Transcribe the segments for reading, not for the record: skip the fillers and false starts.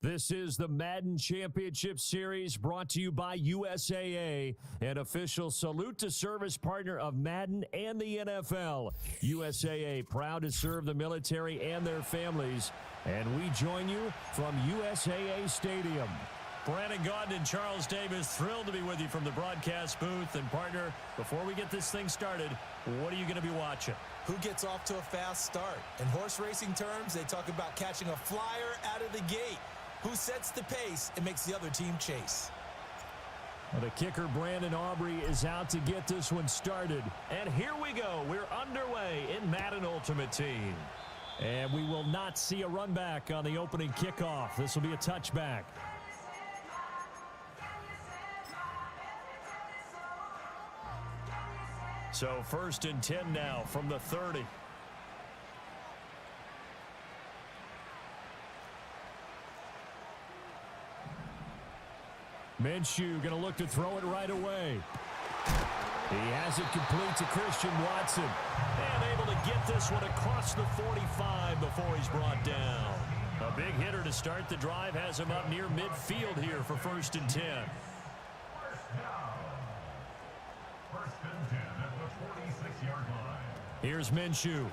This is the Madden Championship Series brought to you by USAA, an official salute to service partner of Madden and the NFL. USAA, proud to serve the military and their families. And we join you from USAA Stadium. Brandon Gaudin and Charles Davis, thrilled to be with you from the broadcast booth. And partner, before we get this thing started, what are you going to be watching? Who gets off to a fast start? In horse racing terms, they talk about catching a flyer out of the gate. Who sets the pace and makes the other team chase? Well, the kicker, Brandon Aubrey, is out to get this one started. And here we go. We're underway in Madden Ultimate Team. And we will not see a run back on the opening kickoff. This will be a touchback. So 1st and 10 now from the 30. Minshew going to look to throw it right away. He has it complete to Christian Watson. And able to get this one across the 45 before he's brought down. A big hitter to start the drive has him up near midfield here for 1st and 10. Here's Minshew.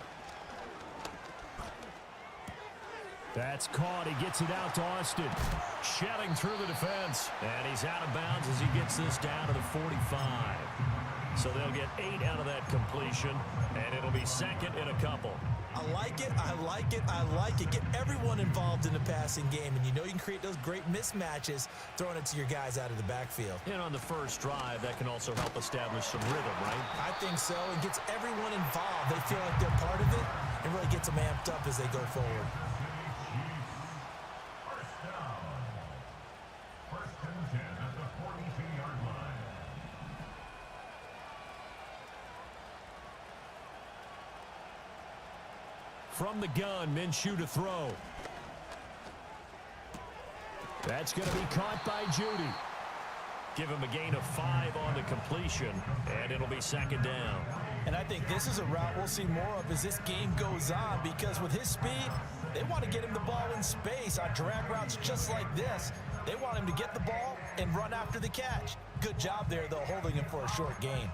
That's caught. He gets it out to Austin. Shelling through the defense. And he's out of bounds as he gets this down to the 45. So they'll get 8 out of that completion, and it'll be second in a couple. I like it, I like it, I like it. Get everyone involved in the passing game, and you know you can create those great mismatches throwing it to your guys out of the backfield. And on the first drive, that can also help establish some rhythm, right? I think so. It gets everyone involved. They feel like they're part of it, and really gets them amped up as they go forward. From the gun, Minshew to throw. That's going to be caught by Judy. Give him a gain of 5 on the completion, and it'll be second down. And I think this is a route we'll see more of as this game goes on, because with his speed, they want to get him the ball in space on drag routes just like this. They want him to get the ball and run after the catch. Good job there, though, holding him for a short gain.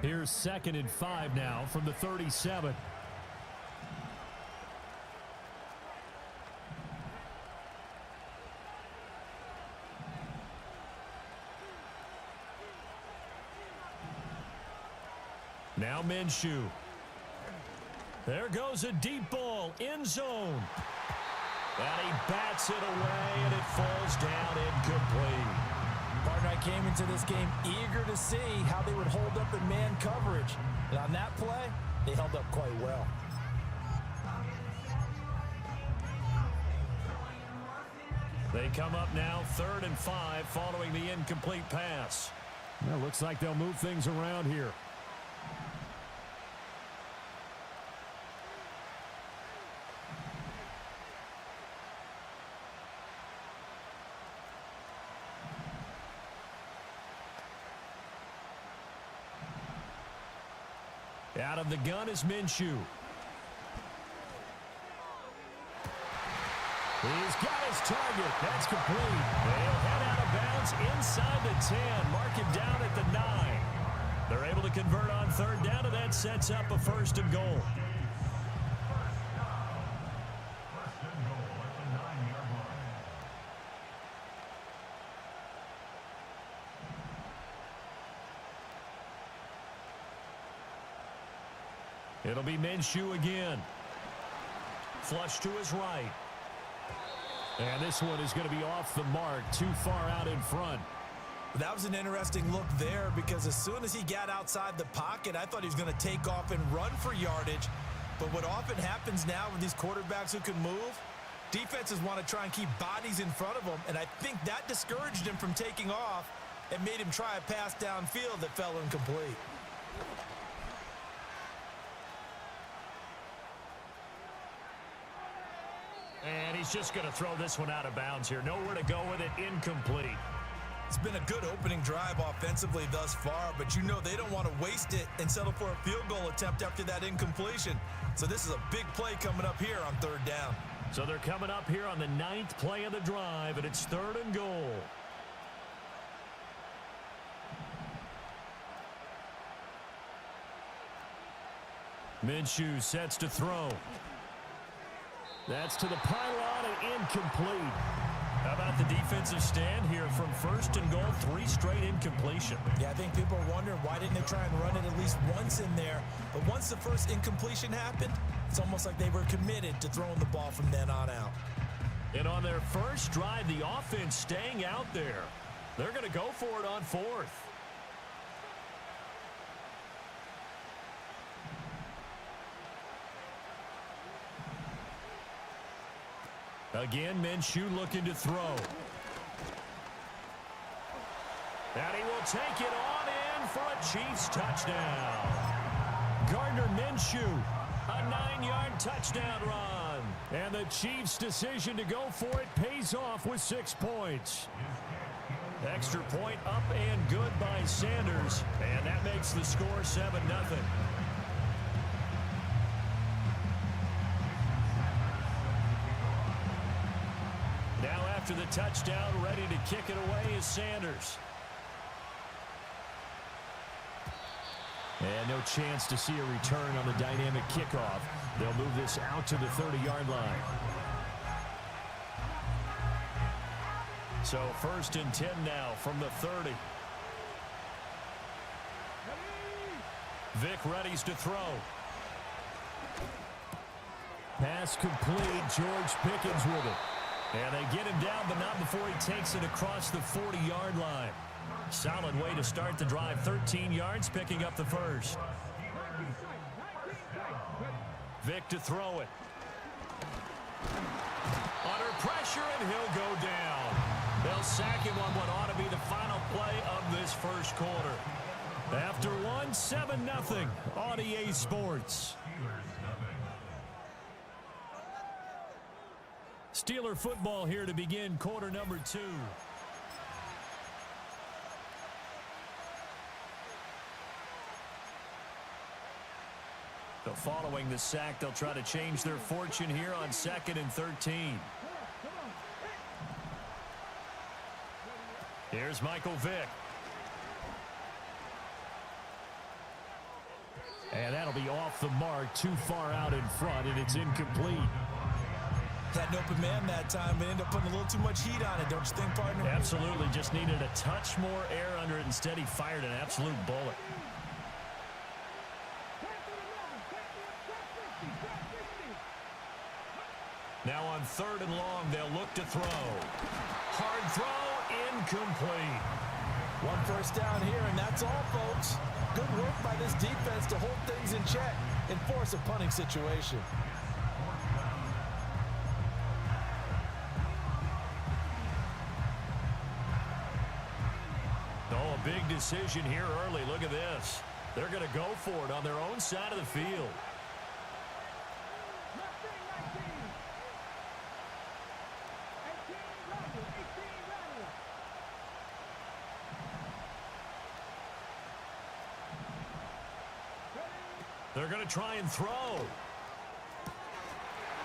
Here's 2nd and 5 now from the 37. Now Minshew. There goes a deep ball, end zone. And he bats it away, and it falls down incomplete. Partner, I came into this game eager to see how they would hold up in man coverage. And on that play, they held up quite well. They come up now 3rd and 5 following the incomplete pass. Well, looks like they'll move things around here. Out of the gun is Minshew. He's got his target. That's complete. They'll head out of bounds inside the 10. Mark it down at the 9. They're able to convert on 3rd down, and that sets up a 1st and goal. It'll be Minshew again. Flush to his right. And this one is going to be off the mark, too far out in front. That was an interesting look there, because as soon as he got outside the pocket, I thought he was going to take off and run for yardage. But what often happens now with these quarterbacks who can move, defenses want to try and keep bodies in front of them, and I think that discouraged him from taking off and made him try a pass downfield that fell incomplete. And he's just going to throw this one out of bounds here. Nowhere to go with it, incomplete. It's been a good opening drive offensively thus far, but you know they don't want to waste it and settle for a field goal attempt after that incompletion. So this is a big play coming up here on 3rd down. So they're coming up here on the 9th play of the drive, and it's 3rd and goal. Minshew sets to throw. That's to the pylon and incomplete. How about the defensive stand here from 1st and goal, 3 straight incompletion. Yeah, I think people are wondering why didn't they try and run it at least once in there. But once the first incompletion happened, it's almost like they were committed to throwing the ball from then on out. And on their first drive, the offense staying out there. They're going to go for it on 4th. Again, Minshew looking to throw. And he will take it on in for a Chiefs touchdown. Gardner Minshew, a 9-yard touchdown run. And the Chiefs' decision to go for it pays off with 6 points. Extra point up and good by Sanders. And that makes the score 7-0. Now after the touchdown, ready to kick it away is Sanders. And no chance to see a return on the dynamic kickoff. They'll move this out to the 30-yard line. So 1st and 10 now from the 30. Vic readies to throw. Pass complete. George Pickens with it. And they get him down, but not before he takes it across the 40-yard line. Solid way to start the drive. 13 yards, picking up the first. Vic to throw it. Under pressure, and he'll go down. They'll sack him on what ought to be the final play of this first quarter. After one, 7-0 on EA Sports. Steeler football here to begin quarter number 2. So following the sack, they'll try to change their fortune here on 2nd and 13. Here's Michael Vick. And that'll be off the mark, too far out in front, and it's incomplete. Had an open man that time, but ended up putting a little too much heat on it, don't you think, partner? Absolutely. Just needed a touch more air under it. Instead, he fired an absolute bullet. Now on 3rd and long, they'll look to throw. Hard throw, incomplete. 1 first down here, and that's all, folks. Good work by this defense to hold things in check and force a punting situation. Oh, a big decision here early. Look at this. They're going to go for it on their own side of the field. They're going to try and throw.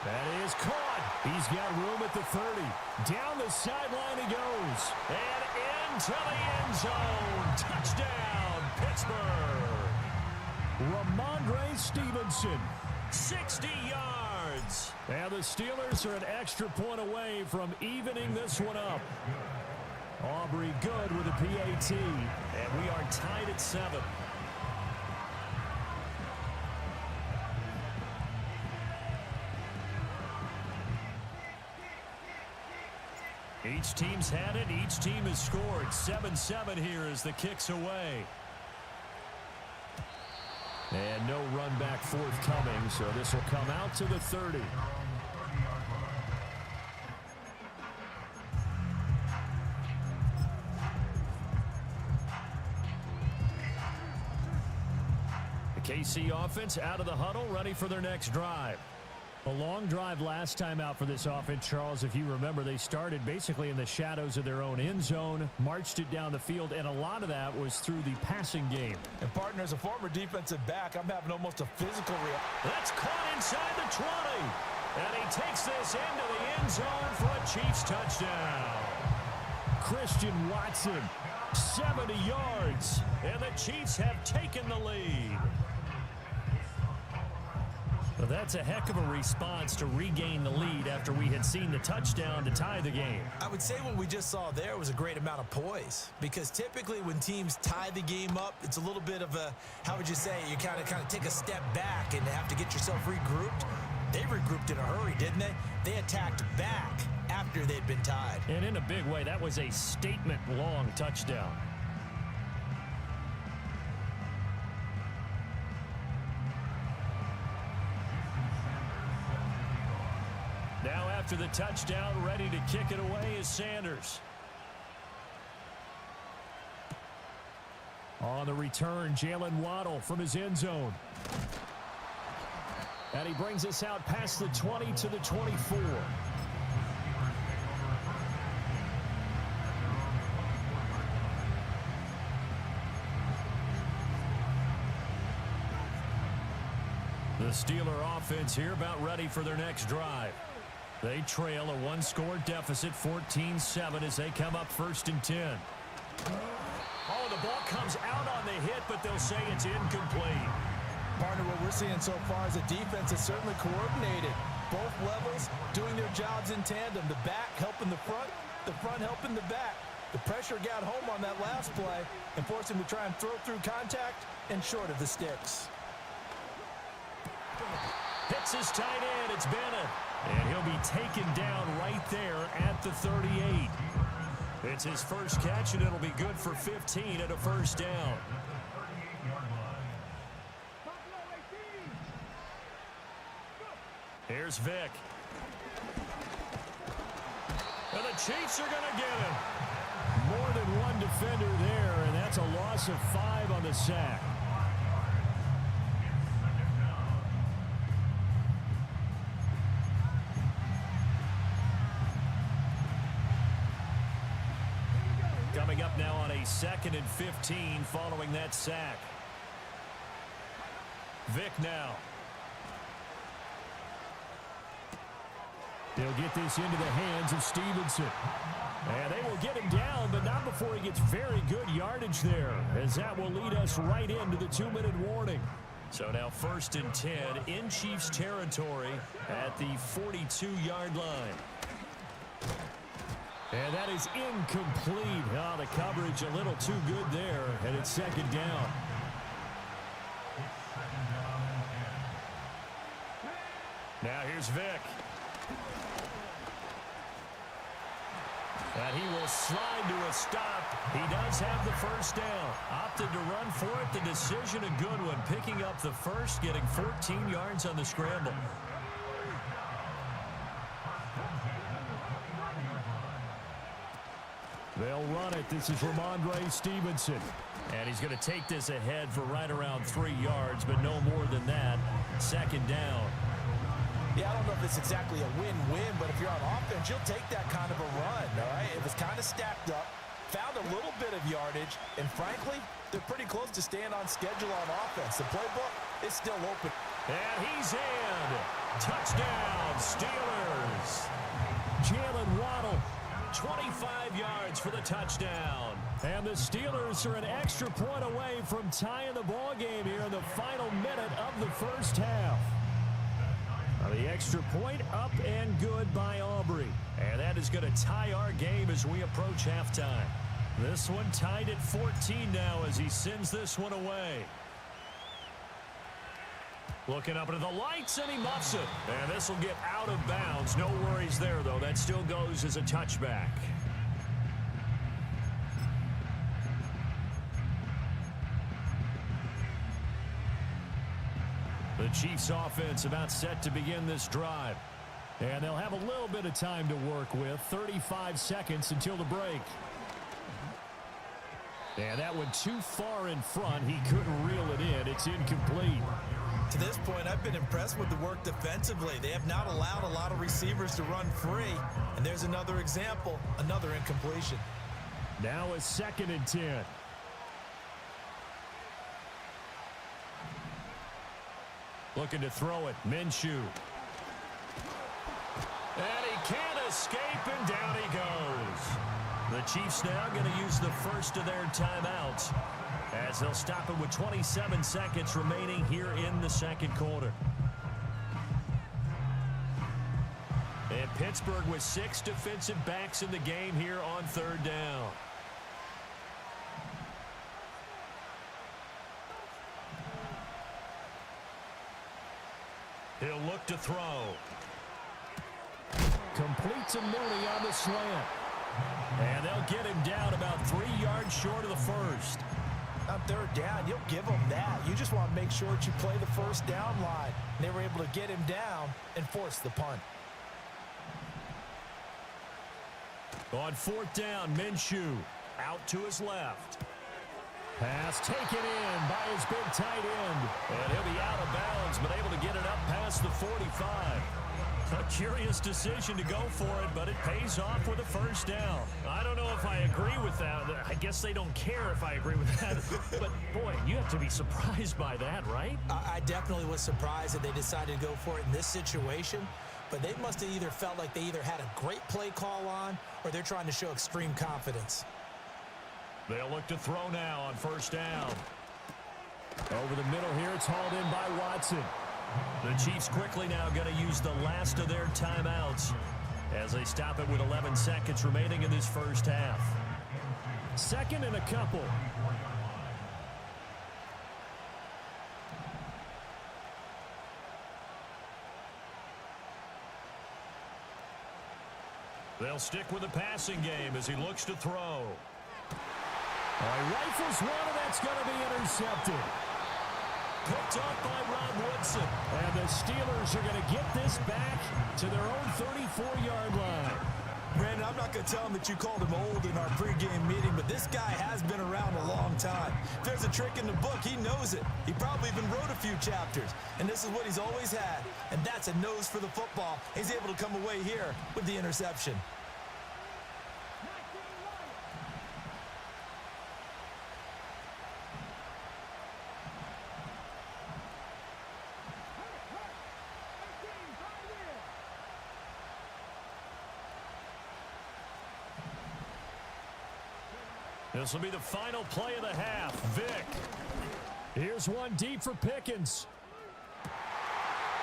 That is caught. He's got room at the 30. Down the sideline he goes. And into the end zone. Touchdown, Pittsburgh. Ramondre Stevenson. 60 yards. And the Steelers are an extra point away from evening this one up. Aubrey good with a PAT. And we are tied at 7. Each team's had it. Each team has scored. 7-7 here as the kick's away. And no run back forthcoming, so this will come out to the 30. The KC offense out of the huddle, ready for their next drive. A long drive last time out for this offense, Charles. If you remember, they started basically in the shadows of their own end zone, marched it down the field, and a lot of that was through the passing game. And partner, as a former defensive back, I'm having almost a physical reaction. That's caught inside the 20. And he takes this into the end zone for a Chiefs touchdown. Christian Watson, 70 yards, and the Chiefs have taken the lead. Well, that's a heck of a response to regain the lead after we had seen the touchdown to tie the game. I would say what we just saw there was a great amount of poise, because typically when teams tie the game up, it's a little bit of a, how would you say, you kind of take a step back and have to get yourself regrouped. They regrouped in a hurry, didn't they? They attacked back after they'd been tied. And in a big way, that was a statement-long touchdown. Now after the touchdown, ready to kick it away is Sanders. On the return, Jalen Waddle from his end zone. And he brings us out past the 20 to the 24. The Steeler offense here about ready for their next drive. They trail a one-score deficit, 14-7, as they come up 1st and 10. Oh, the ball comes out on the hit, but they'll say it's incomplete. Partner, what we're seeing so far is a defense that's certainly coordinated. Both levels doing their jobs in tandem. The back helping the front helping the back. The pressure got home on that last play and forced him to try and throw through contact and short of the sticks. Hits his tight end. It's Bennett. And he'll be taken down right there at the 38. It's his first catch, and it'll be good for 15 at a first down. Here's Vick. And the Chiefs are going to get him. More than one defender there, and that's a loss of 5 on the sack. Coming up now on a 2nd and 15 following that sack. Vick now. They'll get this into the hands of Stevenson. And they will get him down, but not before he gets very good yardage there, as that will lead us right into the 2-minute warning. So now 1st and 10 in Chiefs territory at the 42-yard line. And that is incomplete. Oh, the coverage a little too good there, and it's 2nd down. Now here's Vick. And he will slide to a stop. He does have the first down. Opted to run for it. The decision a good one. Picking up the first, getting 14 yards on the scramble. They'll run it. This is Ramondre Stevenson. And he's going to take this ahead for right around 3 yards, but no more than that. 2nd down. Yeah, I don't know if it's exactly a win-win, but if you're on offense, you'll take that kind of a run, all right? It was kind of stacked up, found a little bit of yardage, and frankly, they're pretty close to staying on schedule on offense. The playbook is still open. And he's in. Touchdown, Steelers. Jalen Waddle. 25 yards for the touchdown. And the Steelers are an extra point away from tying the ball game here in the final minute of the first half. The extra point up and good by Aubrey. And that is going to tie our game as we approach halftime. This one tied at 14 now as he sends this one away. Looking up into the lights, and he muffs it. And this will get out of bounds. No worries there, though. That still goes as a touchback. The Chiefs offense about set to begin this drive. And they'll have a little bit of time to work with. 35 seconds until the break. And that one too far in front. He couldn't reel it in. It's incomplete. To this point, I've been impressed with the work defensively. They have not allowed a lot of receivers to run free. And there's another example, another incompletion. Now a 2nd and 10. Looking to throw it. Minshew. And he can't escape, and down he goes. The Chiefs now going to use the first of their timeouts as they'll stop it with 27 seconds remaining here in the second quarter. And Pittsburgh with 6 defensive backs in the game here on 3rd down. He'll look to throw. Completes Mooney on the slant. And they'll get him down about 3 yards short of the first. On 3rd down, you'll give them that. You just want to make sure that you play the first down line. And they were able to get him down and force the punt. On 4th down, Minshew out to his left. Pass taken in by his big tight end. And he'll be out of bounds, but able to get it up past the 45. A curious decision to go for it, but it pays off with a first down. I don't know if I agree with that. I guess they don't care if I agree with that. But, boy, you have to be surprised by that, right? I definitely was surprised that they decided to go for it in this situation. But they must have either felt like they either had a great play call on or they're trying to show extreme confidence. They'll look to throw now on 1st down. Over the middle here, it's hauled in by Watson. The Chiefs quickly now going to use the last of their timeouts as they stop it with 11 seconds remaining in this first half. 2nd and a couple. They'll stick with the passing game as he looks to throw. He rifles one, and that's going to be intercepted. Picked up by Rob Woodson. And the Steelers are going to get this back to their own 34-yard line. Brandon, I'm not going to tell him that you called him old in our pregame meeting, but this guy has been around a long time. If there's a trick in the book, he knows it. He probably even wrote a few chapters. And this is what he's always had. And that's a nose for the football. He's able to come away here with the interception. This will be the final play of the half. Vick. Here's one deep for Pickens.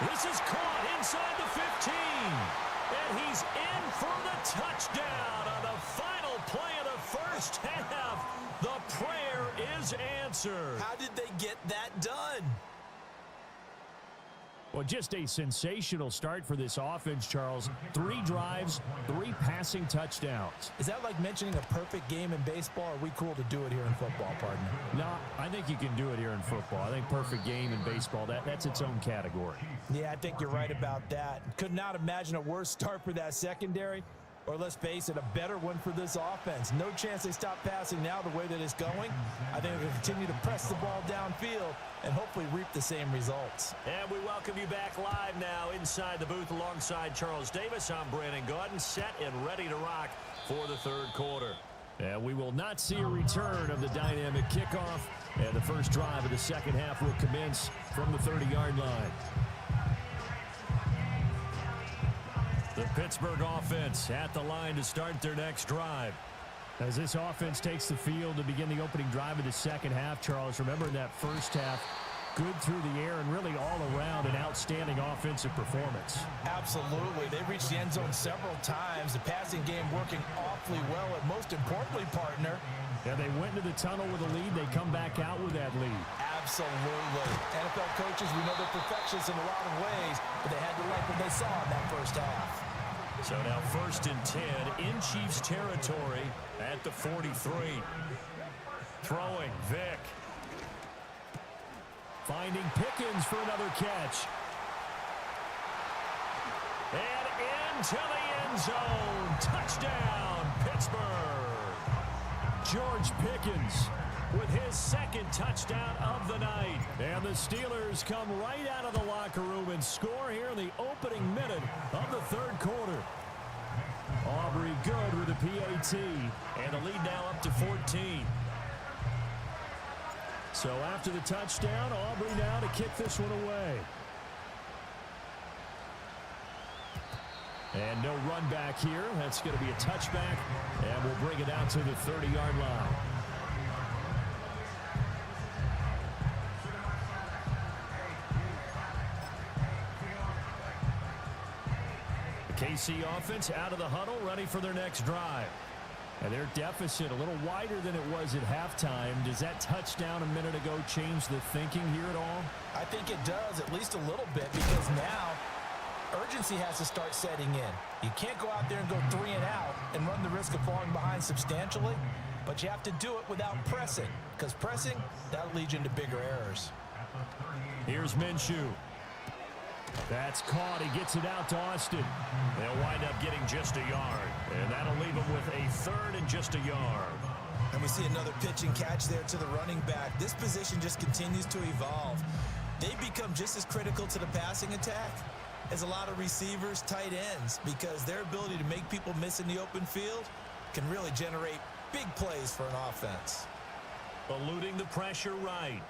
This is caught inside the 15. And he's in for the touchdown on the final play of the first half. The prayer is answered. How did they get that done? Well, just a sensational start for this offense, Charles. 3 drives, 3 passing touchdowns. Is that like mentioning a perfect game in baseball? Or are we cool to do it here in football, partner? No, I think you can do it here in football. I think perfect game in baseball, that's its own category. Yeah, I think you're right about that. Could not imagine a worse start for that secondary. Or let's face it, a better one for this offense. No chance they stop passing now the way that it's going. I think they'll continue to press the ball downfield and hopefully reap the same results. And we welcome you back live now inside the booth alongside Charles Davis. I'm Brandon Gaudin, set and ready to rock for the 3rd quarter. And we will not see a return of the dynamic kickoff. And the first drive of the second half will commence from the 30-yard line. The Pittsburgh offense at the line to start their next drive. As this offense takes the field to begin the opening drive of the second half, Charles, remember in that first half, good through the air and really all around an outstanding offensive performance. Absolutely. They reached the end zone several times. The passing game working awfully well, and most importantly, partner. Yeah, they went into the tunnel with a lead. They come back out with that lead. Absolutely. NFL coaches, we know they're perfectionists in a lot of ways, but they had to like what they saw in that first half. So now 1st and 10 in Chiefs territory at the 43. Throwing, Vick. Finding Pickens for another catch. And into the end zone. Touchdown, Pittsburgh. George Pickens with his second touchdown of the night. And the Steelers come right out of the locker room and score here in the opening minute of the third quarter. Aubrey good with a PAT, and the lead now up to 14. So after the touchdown, Aubrey now to kick this one away. And no run back here. That's going to be a touchback, and we'll bring it out to the 30-yard line. The KC offense out of the huddle, ready for their next drive. And their deficit a little wider than it was at halftime. Does that touchdown a minute ago change the thinking here at all? I think it does, at least a little bit, because now urgency has to start setting in. You can't go out there and go 3 and out and run the risk of falling behind substantially, but you have to do it without pressing, because pressing, that'll lead you into bigger errors. Here's Minshew. That's caught. He gets it out to Austin. They'll wind up getting just a yard, and that'll leave them with a third and just a yard. And we see another pitch and catch there to the running back. This position just continues to evolve. They become just as critical to the passing attack as a lot of receivers, tight ends, because their ability to make people miss in the open field can really generate big plays for an offense. Eluding the pressure right.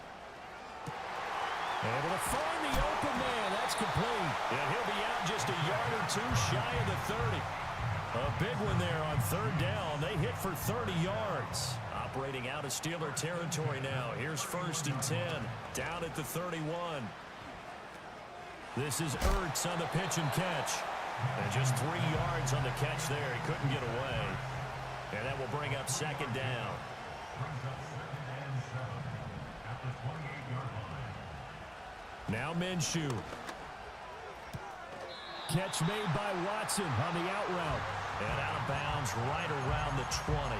Able to find the open man. That's complete. And he'll be out just a yard or two shy of the 30. A big one there on third down. They hit for 30 yards. Operating out of Steeler territory now. Here's 1st and 10. Down at the 31. This is Ertz on the pitch and catch. And just 3 yards on the catch there. He couldn't get away. And that will bring up 2nd down. Now Minshew. Catch made by Watson on the out route. And out of bounds right around the 20.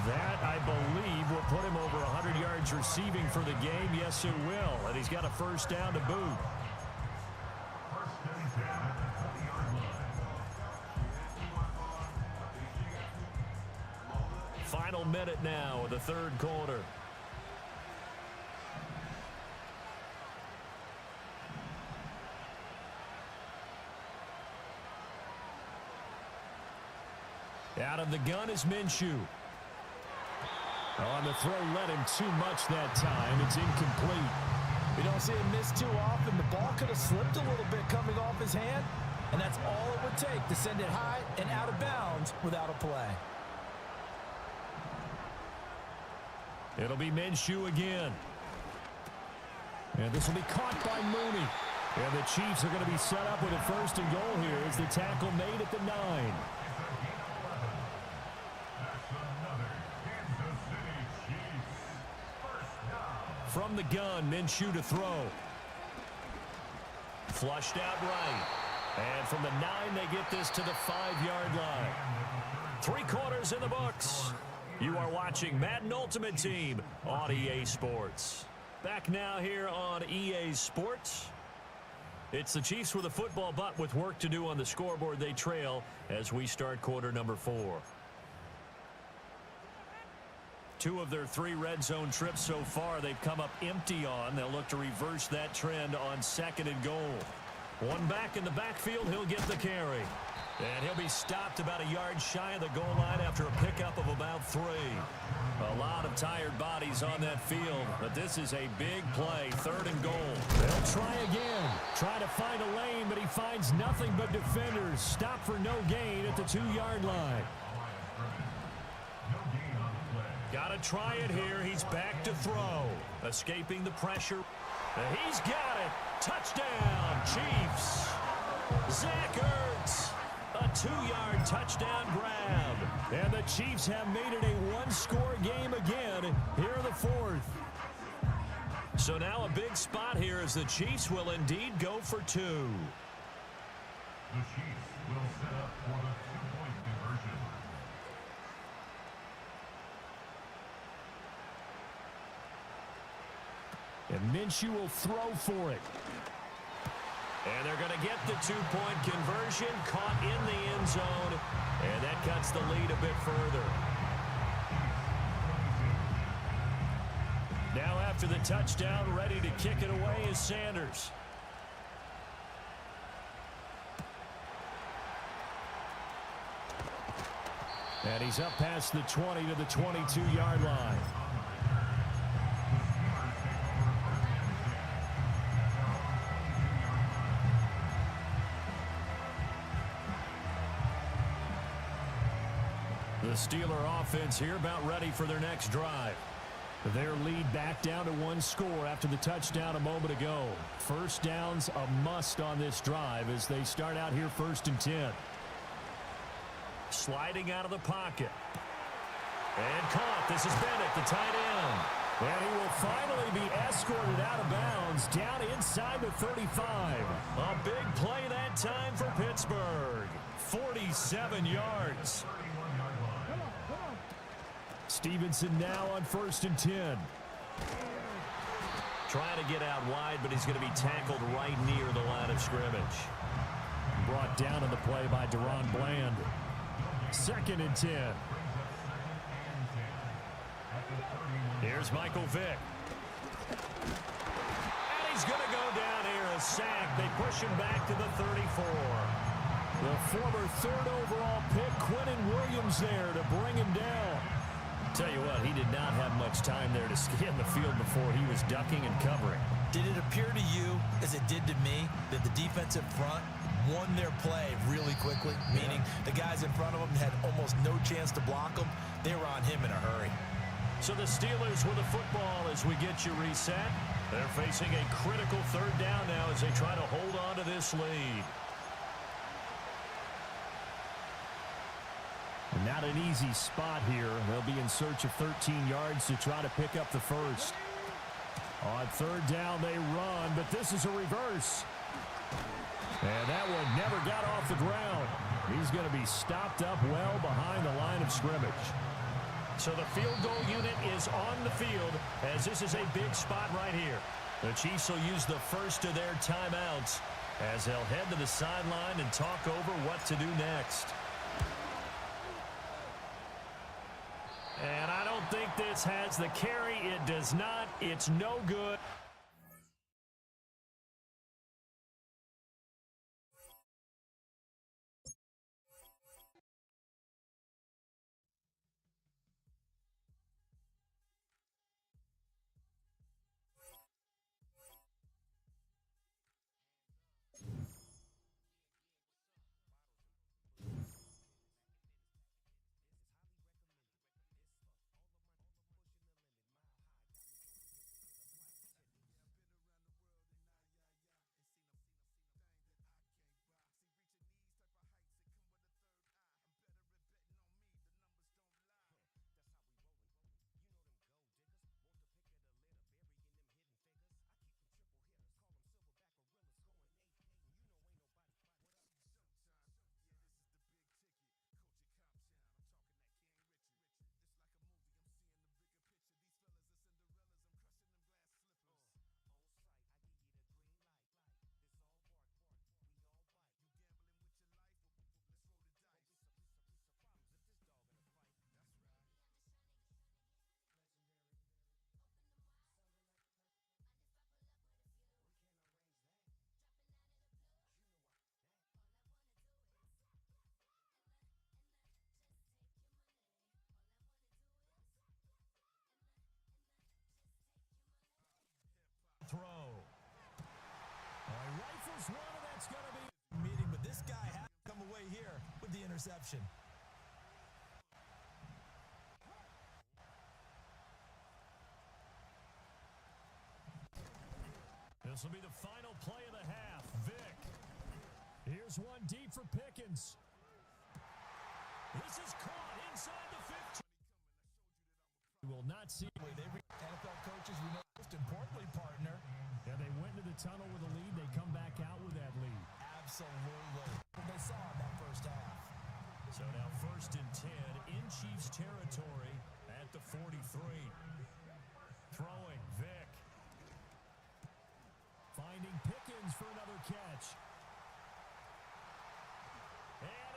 That, I believe, will put him over 100 yards receiving for the game. Yes, it will. And he's got a 1st down to boot. Final minute now of the third quarter. Out of the gun is Minshew. On the throw, led him too much that time. It's incomplete. We don't see him miss too often. The ball could have slipped a little bit coming off his hand, and that's all it would take to send it high and out of bounds without a play. It'll be Minshew again. And this will be caught by Mooney. And the Chiefs are going to be set up with a 1st and goal here as the tackle made at the 9. From the gun, Minshew to throw. Flushed out right. And from the 9, they get this to the 5-yard line. 3 quarters in the books. You are watching Madden Ultimate Team on EA Sports. Back now here on EA Sports. It's the Chiefs with a football, but with work to do on the scoreboard. They trail as we start quarter number 4. 2 of their 3 red zone trips so far they've come up empty on. They'll look to reverse that trend on 2nd and goal. One back in the backfield, he'll get the carry. And he'll be stopped about a yard shy of the goal line after a pickup of about 3. A lot of tired bodies on that field, but this is a big play, 3rd and goal. They'll try again. Try to find a lane, but he finds nothing but defenders. Stop for no gain at the 2-yard line. Got to try it here. He's back to throw. Escaping the pressure. He's got it. Touchdown, Chiefs. Zach Ertz. A 2-yard touchdown grab. And the Chiefs have made it a 1-score game again here in the 4th. So now a big spot here as the Chiefs will indeed go for 2. The Chiefs will set up for the 2-point conversion. And Minshew will throw for it. And they're going to get the 2-point conversion, caught in the end zone, and that cuts the lead a bit further. Now after the touchdown, ready to kick it away is Sanders. And he's up past the 20 to the 22-yard line. The Steeler offense here about ready for their next drive. Their lead back down to one score after the touchdown a moment ago. First down's a must on this drive as they start out here 1st and 10. Sliding out of the pocket. And caught. This is Bennett, the tight end. And he will finally be escorted out of bounds down inside the 35. A big play that time for Pittsburgh. 47 yards. Stevenson now on 1st and 10. Trying to get out wide, but he's going to be tackled right near the line of scrimmage. Brought down on the play by Deron Bland. 2nd and 10. Here's Michael Vick. And he's going to go down here, a sack. They push him back to the 34. The former 3rd overall pick, Quinnen Williams, there to bring him down. Tell you what, he did not have much time there to scan the field before he was ducking and covering. Did it appear to you, as it did to me, that the defensive front won their play really quickly? Meaning the guys in front of them had almost no chance to block them. They were on him in a hurry. So the Steelers with the football as we get you reset. They're facing a critical 3rd down now as they try to hold on to this lead. Not an easy spot here. They'll be in search of 13 yards to try to pick up the first. On 3rd down, they run, but this is a reverse. And that one never got off the ground. He's going to be stopped up well behind the line of scrimmage. So the field goal unit is on the field as this is a big spot right here. The Chiefs will use the first of their timeouts as they'll head to the sideline and talk over what to do next. And I don't think this has the carry. It does not. It's no good. Throw. Rifles one, and that's going to be Meeting, but this guy has to come away here with the interception. This will be the final play of the half. Vick. Here's one deep for Pickens. This is caught inside the 15. We will not see. NFL coaches, we know, most importantly, partner. Yeah, they went into the tunnel with a lead. They come back out with that lead. Absolutely. They saw in that first half. So now 1st and 10 in Chiefs territory at the 43. Throwing, Vick. Finding Pickens for another catch. And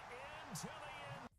into the end.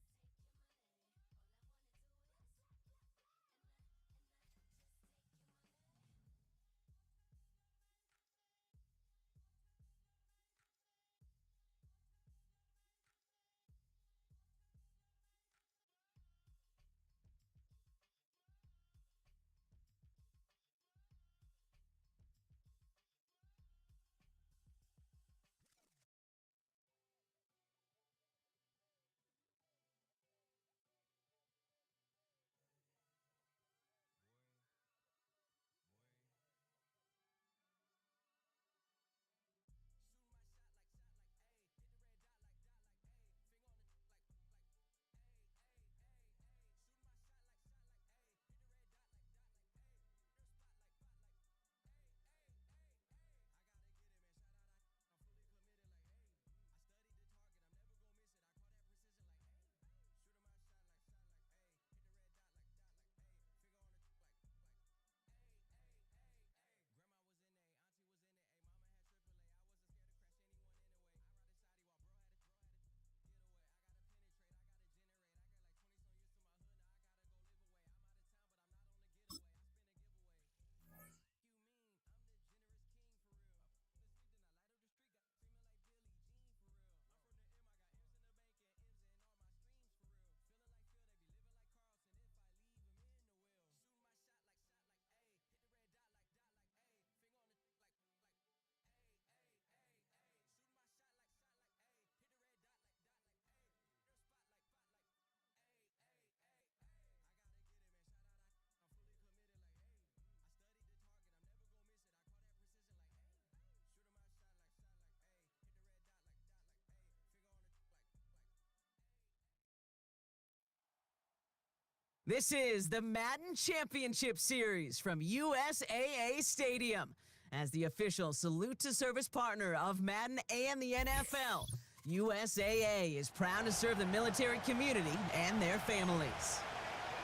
This is the Madden Championship Series from USAA Stadium. As the official salute to service partner of Madden and the NFL, USAA is proud to serve the military community and their families.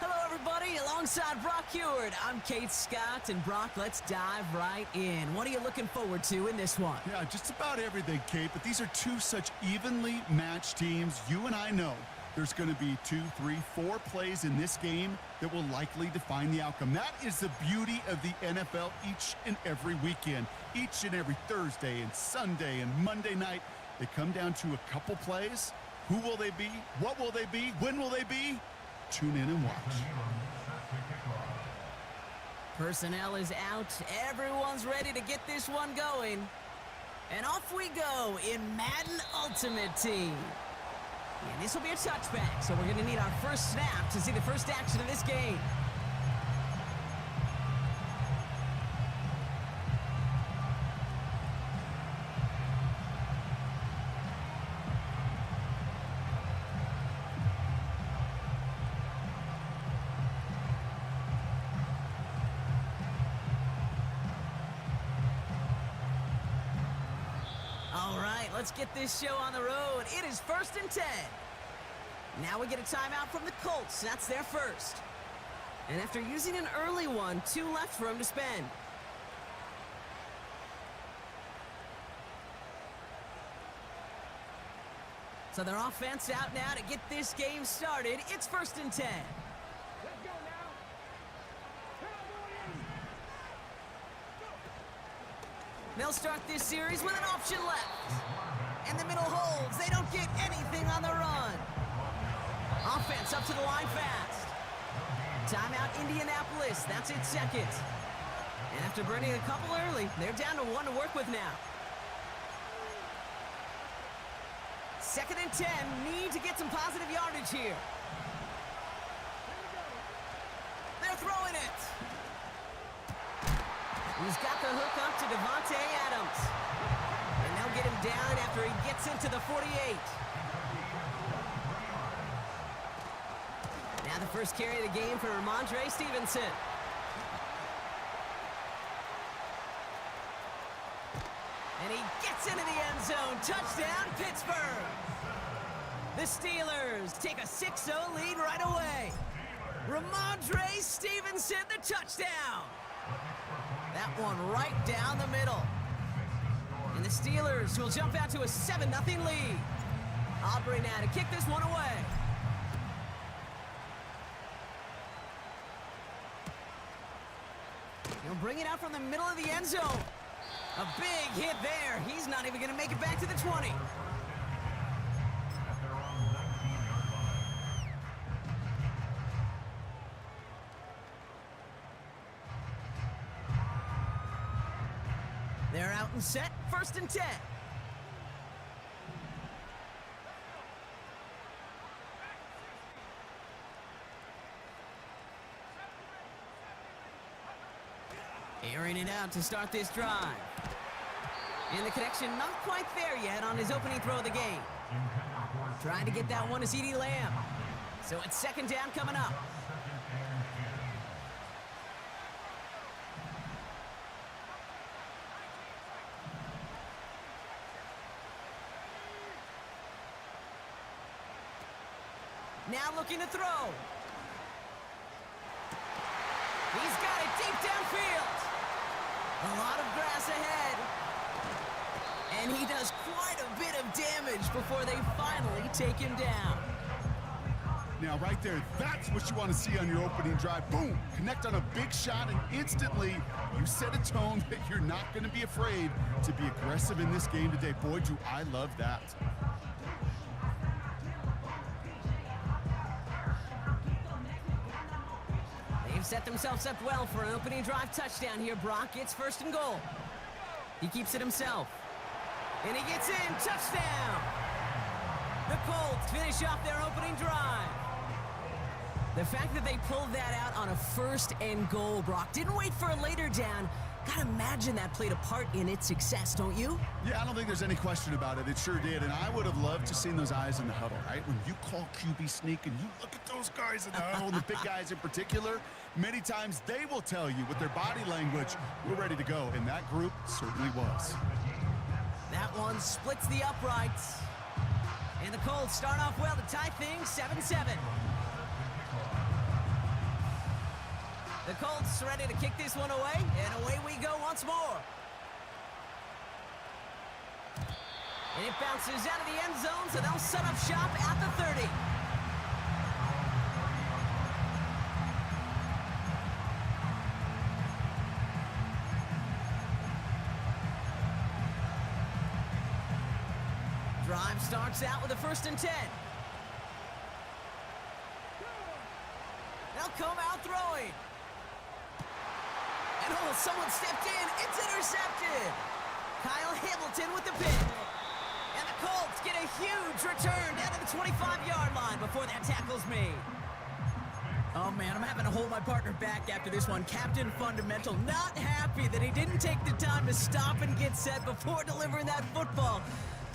Hello, everybody. Alongside Brock Heward, I'm Kate Scott. And Brock, let's dive right in. What are you looking forward to in this one? Yeah, just about everything, Kate, but these are two such evenly matched teams. You and I know there's going to be 2, 3, 4 plays in this game that will likely define the outcome. That is the beauty of the NFL each and every weekend. Each and every Thursday and Sunday and Monday night, they come down to a couple plays. Who will they be? What will they be? When will they be? Tune in and watch. Personnel is out. Everyone's ready to get this one going. And off we go in Madden Ultimate Team. And this will be a touchback, so we're going to need our first snap to see the first action of this game. All right, let's get this show on the road. It is 1st and 10. Now we get a timeout from the Colts. That's their first. And after using an early one, 2 left for him to spend. So their offense out now to get this game started. It's 1st and 10. They'll start this series with an option left. And the middle holds. They don't get anything on the run. Offense up to the line fast. Timeout Indianapolis. That's its second. And after burning a couple early, they're down to 1 to work with now. 2nd and 10. Need to get some positive yardage here. They're throwing it. He's got the hook up to Devontae Adams. And they'll get him down after he gets into the 48. Now the first carry of the game for Ramondre Stevenson. And he gets into the end zone. Touchdown, Pittsburgh. The Steelers take a 6-0 lead right away. Ramondre Stevenson, the touchdown. That one right down the middle. And the Steelers will jump out to a 7-0 lead. Aubrey now to kick this one away. He'll bring it out from the middle of the end zone. A big hit there. He's not even going to make it back to the 20. They're out and set. 1st and 10. Airing it out to start this drive. And the connection not quite there yet on his opening throw of the game. Trying to get that one to CeeDee Lamb. So it's 2nd down coming up. Now looking to throw. He's got it deep downfield. A lot of grass ahead. And he does quite a bit of damage before they finally take him down. Now, right there, that's what you want to see on your opening drive. Boom! Connect on a big shot, and instantly you set a tone that you're not going to be afraid to be aggressive in this game today. Boy, do I love that. They've set themselves up well for an opening drive touchdown here, Brock. It's 1st and goal. He keeps it himself. And he gets in. Touchdown! The Colts finish off their opening drive. The fact that they pulled that out on a 1st and goal, Brock, didn't wait for a later down, Gotta imagine that played a part in its success, don't you? Yeah, I don't think there's any question about it. It sure did, and I would have loved to seen those eyes in the huddle, right? When you call QB sneak and you look at those guys in the huddle, and the big guys in particular, many times they will tell you with their body language, we're ready to go, and that group certainly was. That one splits the uprights. And the Colts start off well to tie things 7-7. The Colts ready to kick this one away, and away we go once more. And it bounces out of the end zone, so they'll set up shop at the 30. Drive starts out with a 1st and 10. They'll come out throwing. And oh, someone stepped in. It's intercepted. Kyle Hamilton with the pick. And the Colts get a huge return down to the 25-yard line before that tackle's made. Oh, man, I'm having to hold my partner back after this one. Captain Fundamental not happy that he didn't take the time to stop and get set before delivering that football.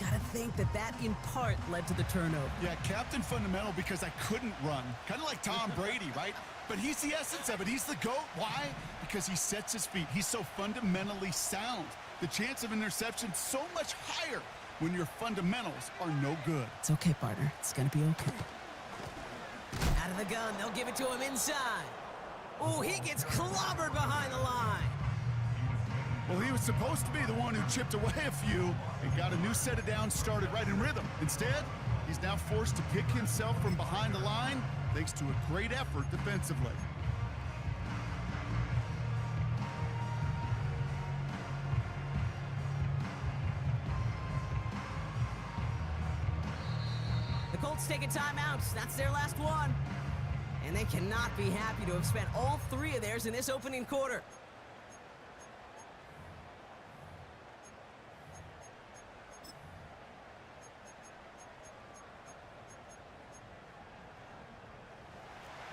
Gotta think that in part led to the turnover. Yeah, Captain Fundamental because I couldn't run. Kind of like Tom Brady, right? But he's the essence of it. He's the GOAT. Why? Because he sets his feet. He's so fundamentally sound. The chance of interception so much higher when your fundamentals are no good. It's okay, partner. It's gonna be okay. Out of the gun, they'll give it to him inside. Oh, he gets clobbered behind the line. Well, he was supposed to be the one who chipped away a few and got a new set of downs started right in rhythm. Instead, he's now forced to pick himself from behind the line thanks to a great effort defensively. The Colts take a timeout. That's their last one. And they cannot be happy to have spent all 3 of theirs in this opening quarter.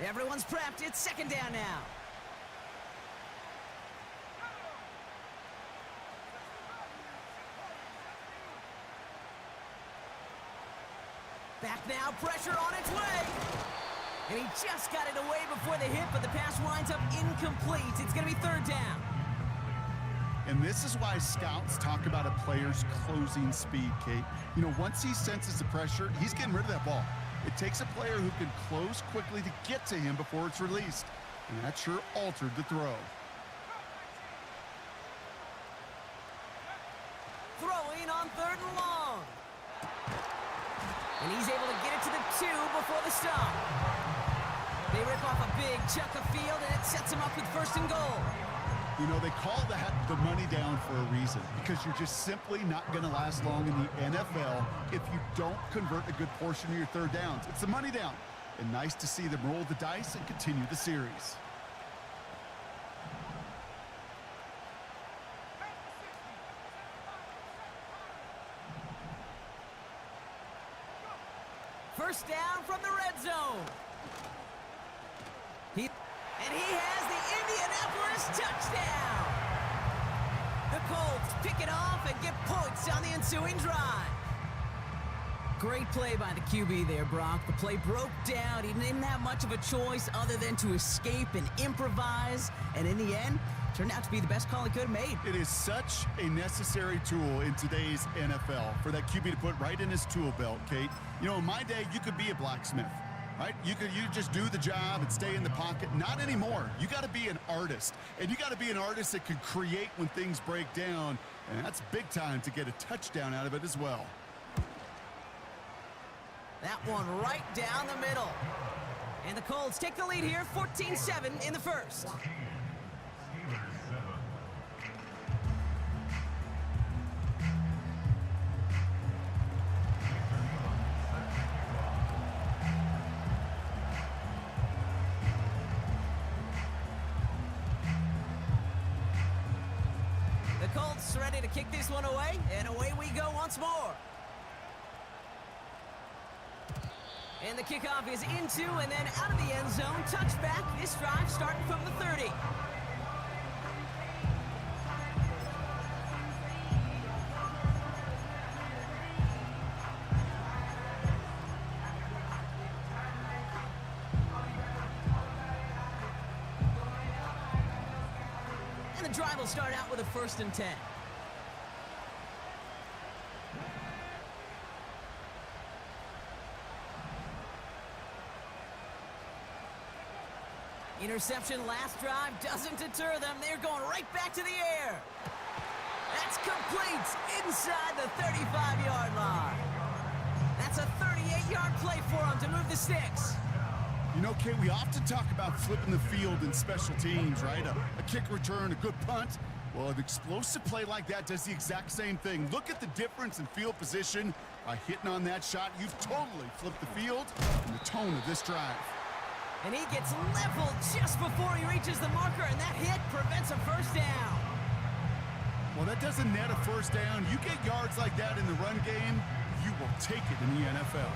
Everyone's prepped. It's 2nd down now. Back now, pressure on its way. And he just got it away before the hit, but the pass winds up incomplete. It's going to be 3rd down. And this is why scouts talk about a player's closing speed, Kate. You know, once he senses the pressure, he's getting rid of that ball. It takes a player who can close quickly to get to him before it's released. And that sure altered the throw. Throwing on 3rd and long. And he's able to get it to the 2 before the stop. They rip off a big chunk of field, and it sets him up with 1st and goal. You know, they call that the money down for a reason, because you're just simply not going to last long in the NFL if you don't convert a good portion of your 3rd downs. It's the money down. And nice to see them roll the dice and continue the series. First down from the red zone. And he has the Indianapolis touchdown. The Colts pick it off and get points on the ensuing drive. Great play by the QB there, Brock. The play broke down. He didn't have much of a choice other than to escape and improvise. And in the end, turned out to be the best call he could have made. It is such a necessary tool in today's NFL for that QB to put right in his tool belt, Kate. You know, in my day, you could be a blacksmith. Right? You just do the job and stay in the pocket. Not anymore. You got to be an artist. And you got to be an artist that can create when things break down. And that's big time to get a touchdown out of it as well. That one right down the middle. And the Colts take the lead here, 14-7 in the first. Colts ready to kick this one away, and away we go once more. And the kickoff is into and then out of the end zone. Touchback. This drive starting from the 30. And the drive will start out with a 1st and 10. Interception last drive doesn't deter them. They're going right back to the air. That's complete inside the 35-yard line. That's a 38-yard play for them to move the sticks. You know, Kate, we often talk about flipping the field in special teams, right? A kick return, a good punt. Well, an explosive play like that does the exact same thing. Look at the difference in field position. By hitting on that shot, you've totally flipped the field and the tone of this drive. And he gets leveled just before he reaches the marker, and that hit prevents a 1st down. Well, that doesn't net a 1st down. You get yards like that in the run game, you will take it in the NFL.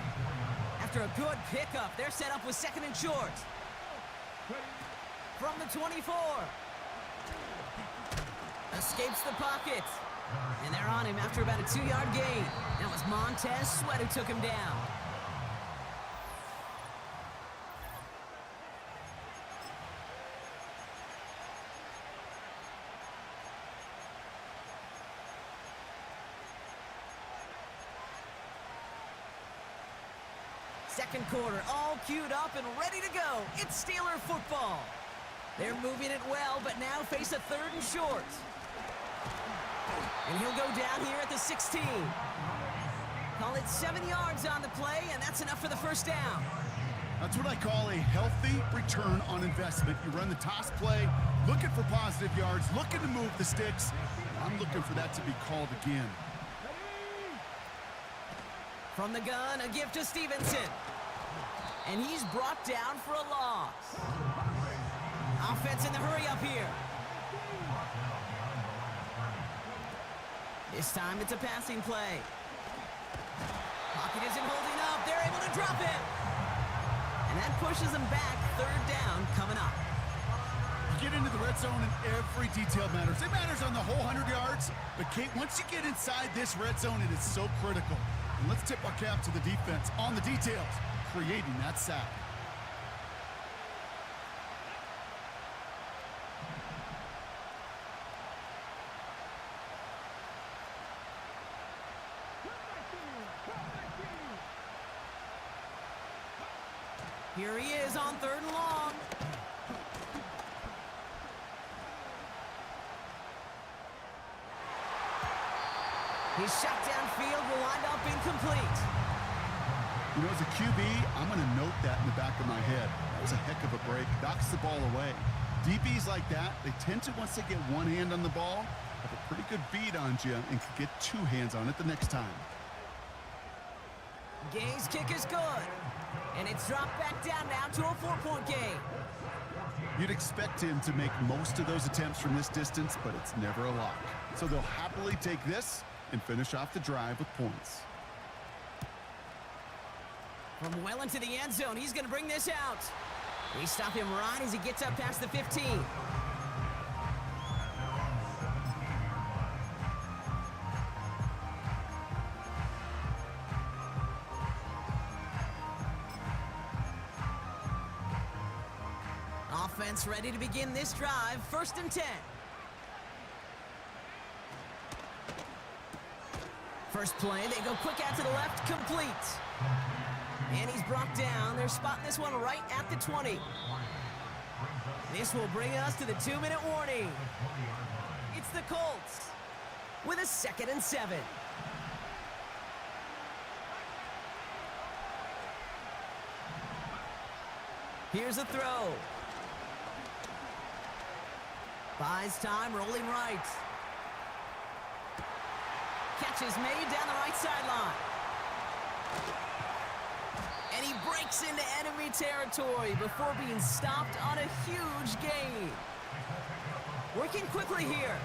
After a good pickup, they're set up with 2nd and short. From the 24. Escapes the pocket. And they're on him after about a 2-yard gain. That was Montez Sweat who took him down. Second quarter, all queued up and ready to go. It's Steeler football. They're moving it well, but now face a 3rd and short. And he'll go down here at the 16. Call it 7 yards on the play, and that's enough for the 1st down. That's what I call a healthy return on investment. You run the toss play, looking for positive yards, looking to move the sticks. I'm looking for that to be called again. From the gun, a gift to Stevenson. And he's brought down for a loss. Offense in the hurry up here. This time it's a passing play. Pocket isn't holding up. They're able to drop it. And that pushes them back. 3rd down coming up. You get into the red zone and every detail matters. It matters on the whole 100 yards. But, Kate, once you get inside this red zone, it is so critical. And let's tip our cap to the defense on the details, creating that sack. Here he is on 3rd and long. His shot downfield will wind up incomplete. You know, as a QB, I'm going to note that in the back of my head. That was a heck of a break. Knocks the ball away. DBs like that, they tend to, once they get one hand on the ball, have a pretty good beat on you and can get 2 hands on it the next time. Gay's kick is good. And it's dropped back down now to a 4-point game. You'd expect him to make most of those attempts from this distance, but it's never a lock. So they'll happily take this and finish off the drive with points. From well into the end zone, he's going to bring this out. They stop him right as he gets up past the 15. Offense ready to begin this drive. 1st and 10. First play, they go quick out to the left, complete. And he's brought down. They're spotting this one right at the 20. This will bring us to the 2-minute warning. It's the Colts with a 2nd and 7. Here's a throw. Buys time, rolling right. Catch is made down the right sideline. And he breaks into enemy territory before being stopped on a huge gain. Working quickly here.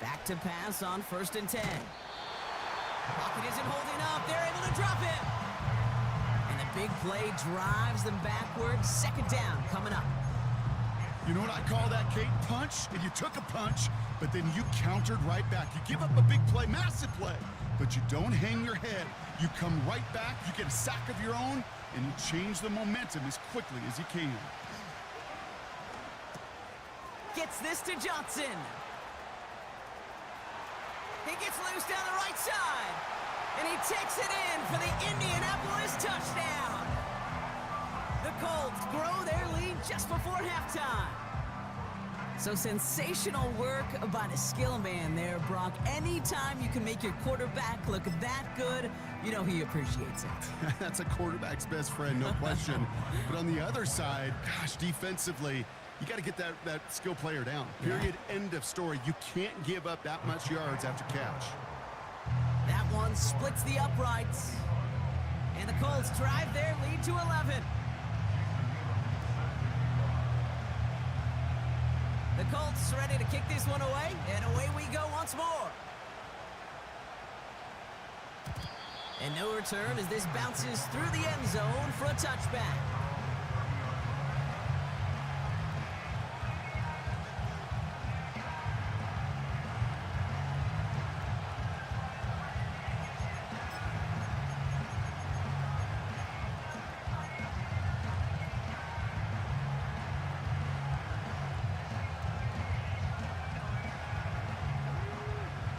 Back to pass on 1st and 10. Pocket isn't holding up. They're able to drop it. And the big play drives them backwards. 2nd down coming up. You know what I call that, Kate? Punch, and you took a punch, but then you countered right back. You give up a big play, massive play, but you don't hang your head. You come right back, you get a sack of your own, and you change the momentum as quickly as you can. Gets this to Johnson. He gets loose down the right side. And he takes it in for the Indianapolis touchdown. The Colts grow their lead just before halftime. So sensational work by the skill man there, Brock. Anytime you can make your quarterback look that good, you know he appreciates it. That's a quarterback's best friend, no question. But on the other side, gosh, defensively, you got to get that skill player down. Period. Yeah. End of story. You can't give up that much yards after catch. That one splits the uprights. And the Colts drive their lead to 11. The Colts ready to kick this one away, and away we go once more. And no return as this bounces through the end zone for a touchback.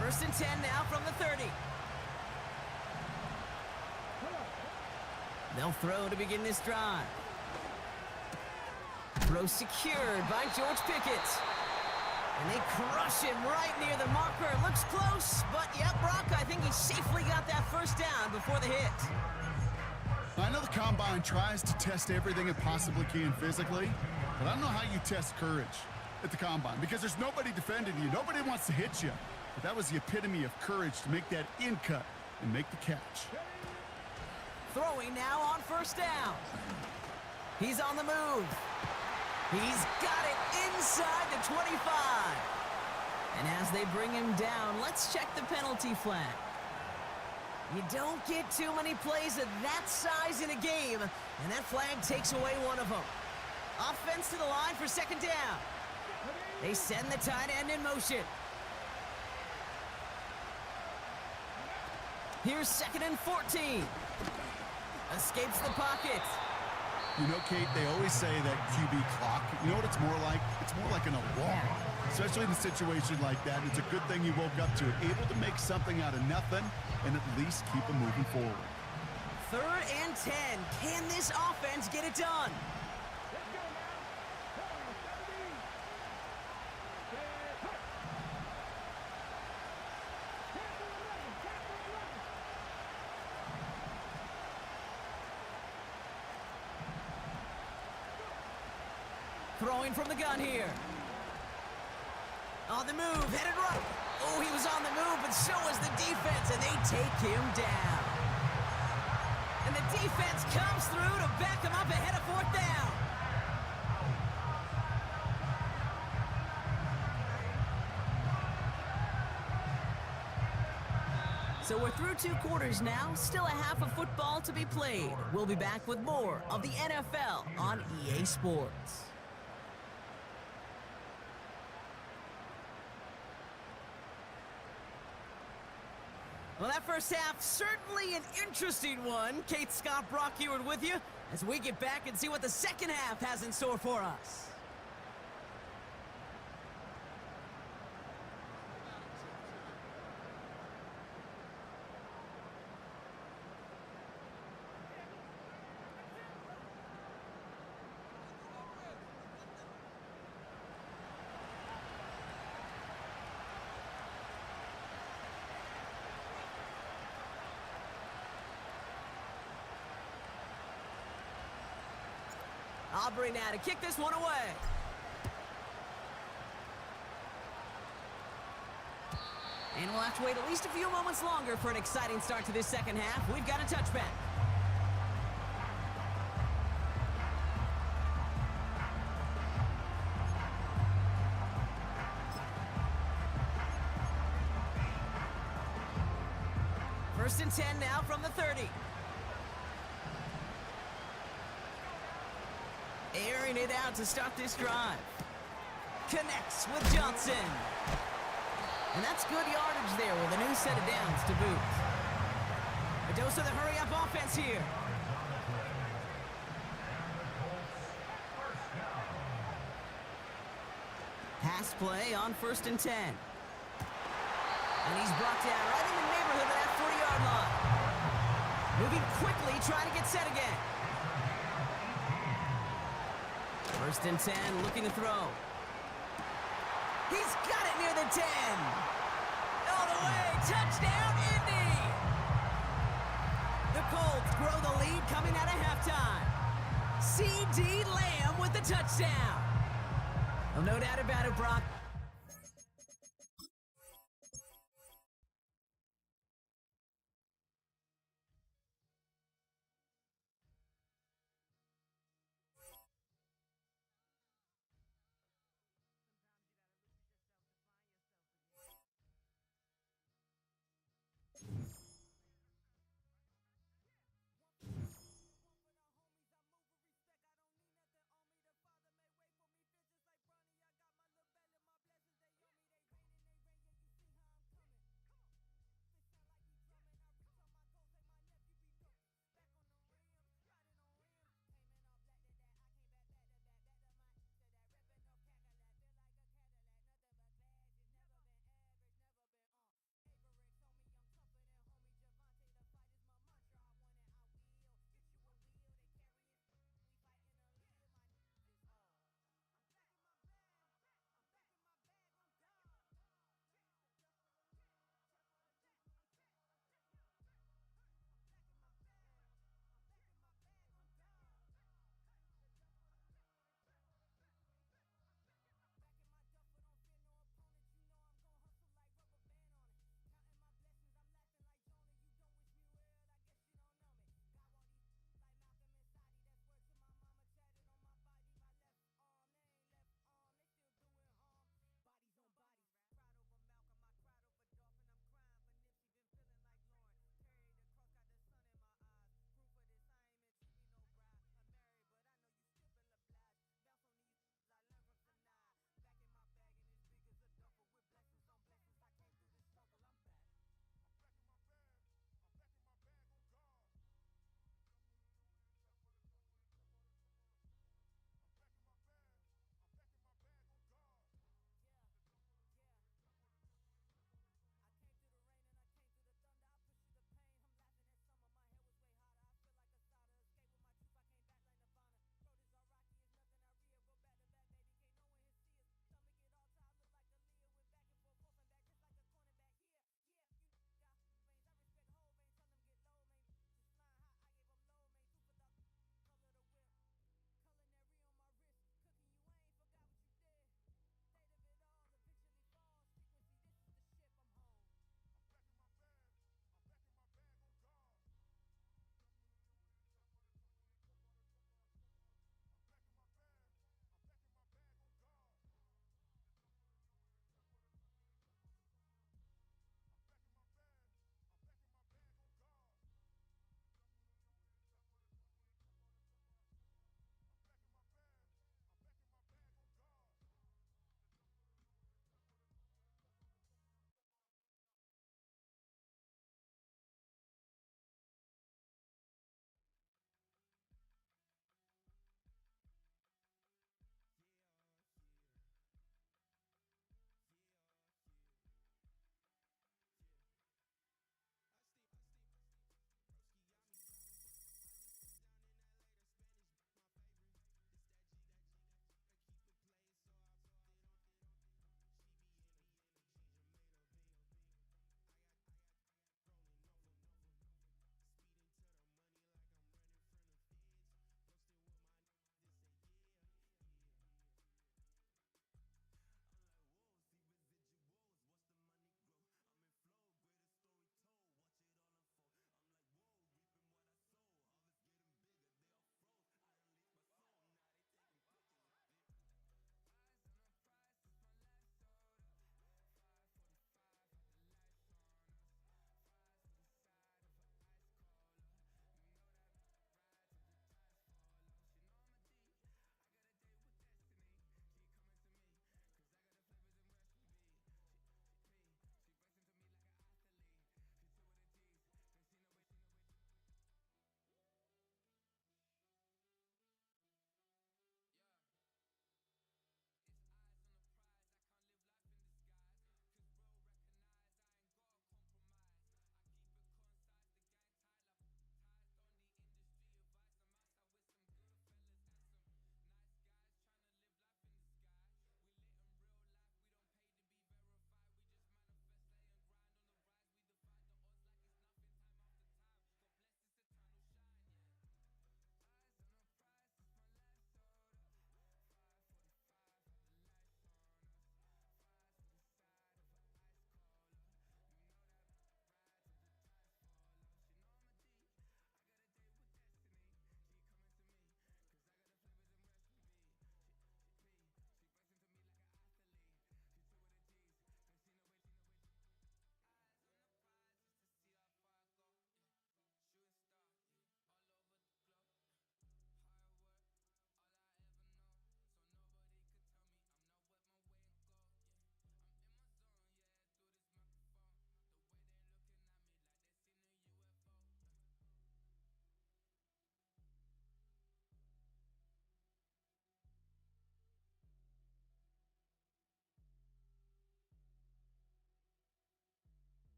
First and 10 now from the 30. They'll throw to begin this drive. Throw secured by George Pickett. And they crush him right near the marker. Looks close, but yep, Brock, I think he safely got that first down before the hit. I know the Combine tries to test everything it possibly can physically, but I don't know how you test courage at the Combine because there's nobody defending you. Nobody wants to hit you. But that was the epitome of courage to make that in cut and make the catch. Throwing now on first down. He's on the move. He's got it inside the 25. And as they bring him down, let's check the penalty flag. You don't get too many plays of that size in a game, and that flag takes away one of them. Offense to the line for second down. They send the tight end in motion. Here's second and 14. Escapes the pocket. You know, Kate, they always say that QB clock, you know what it's more like? It's more like an alarm, especially in a situation like that. It's a good thing you woke up to it, able to make something out of nothing and at least keep them moving forward. Third and 10. Can this offense get it done? Throwing from the gun here. On the move, headed right. Oh, he was on the move, but so was the defense, and they take him down. And the defense comes through to back him up ahead of fourth down. So we're through 2 quarters now, still a half of football to be played. We'll be back with more of the NFL on EA Sports. Well, that first half, certainly an interesting one. Kate, Scott, Brock here with you as we get back and see what the second half has in store for us. Aubrey now to kick this one away. And we'll have to wait at least a few moments longer for an exciting start to this second half. We've got a touchback. First and 10 now from the 30. Airing it out to start this drive. connects with Johnson. And that's good yardage there with a new set of downs to boot. A dose of the hurry-up offense here. Pass play on 1st and 10. And he's brought down right in the neighborhood of that 40-yard line. Moving quickly, trying to get set again. 1st and 10, looking to throw. He's got it near the 10. All the way, touchdown, Indy! The Colts grow the lead coming out of halftime. C.D. Lamb with the touchdown. Well, no doubt about it, Brock.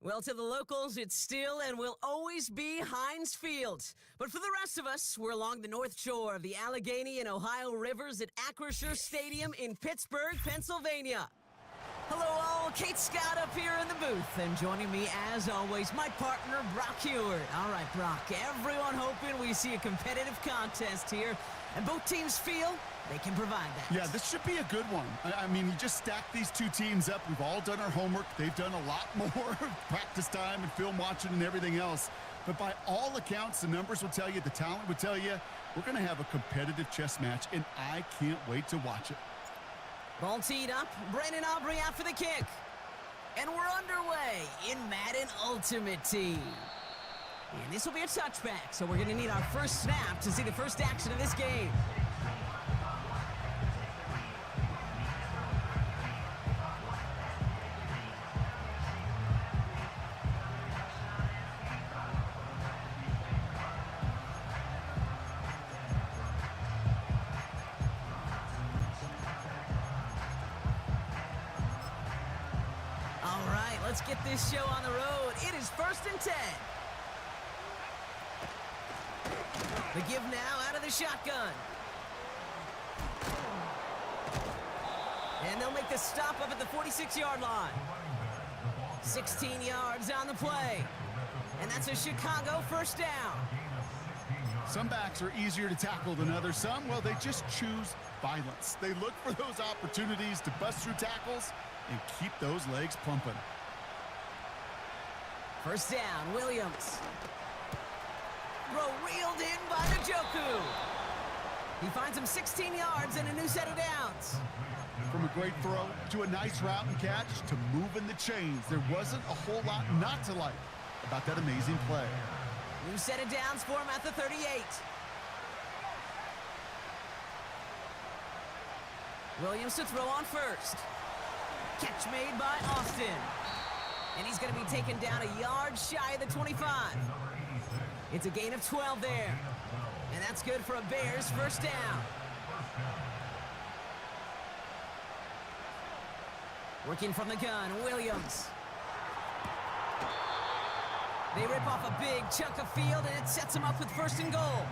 Well, to the locals, it's still and will always be Heinz Field. But for the rest of us, we're along the north shore of the Allegheny and Ohio rivers at Acrisure Stadium in Pittsburgh, Pennsylvania. Hello all, Kate Scott up here in the booth, and joining me as always, my partner, Brock Heward. All right, Brock, everyone hoping we see a competitive contest here, and both teams feel they can provide that. Yeah, this should be a good one. I mean, you just stack these two teams up. We've all done our homework. They've done a lot more practice time and film watching and everything else. But by all accounts, the numbers will tell you, the talent will tell you, we're going to have a competitive chess match, and I can't wait to watch it. Ball teed up, Brandon Aubrey out for the kick. And we're underway in Madden Ultimate Team. And this will be a touchback, so we're going to need our first snap to see the first action of this game. Let's get this show on the road. It is 1st and 10. The give now out of the shotgun. And they'll make the stop up at the 46-yard line. 16 yards on the play. And that's a Chicago first down. Some backs are easier to tackle than others. Some, well, they just choose violence. They look for those opportunities to bust through tackles and keep those legs pumping. First down, Williams. Throw reeled in by Njoku. He finds him 16 yards and a new set of downs. From a great throw to a nice route and catch to moving the chains, there wasn't a whole lot not to like about that amazing play. New set of downs for him at the 38. Williams to throw on first. Catch made by Austin. And he's going to be taken down a yard shy of the 25. It's a gain of 12 there. And that's good for a Bears first down. Working from the gun, Williams. They rip off a big chunk of field, and it sets them up with 1st and goal.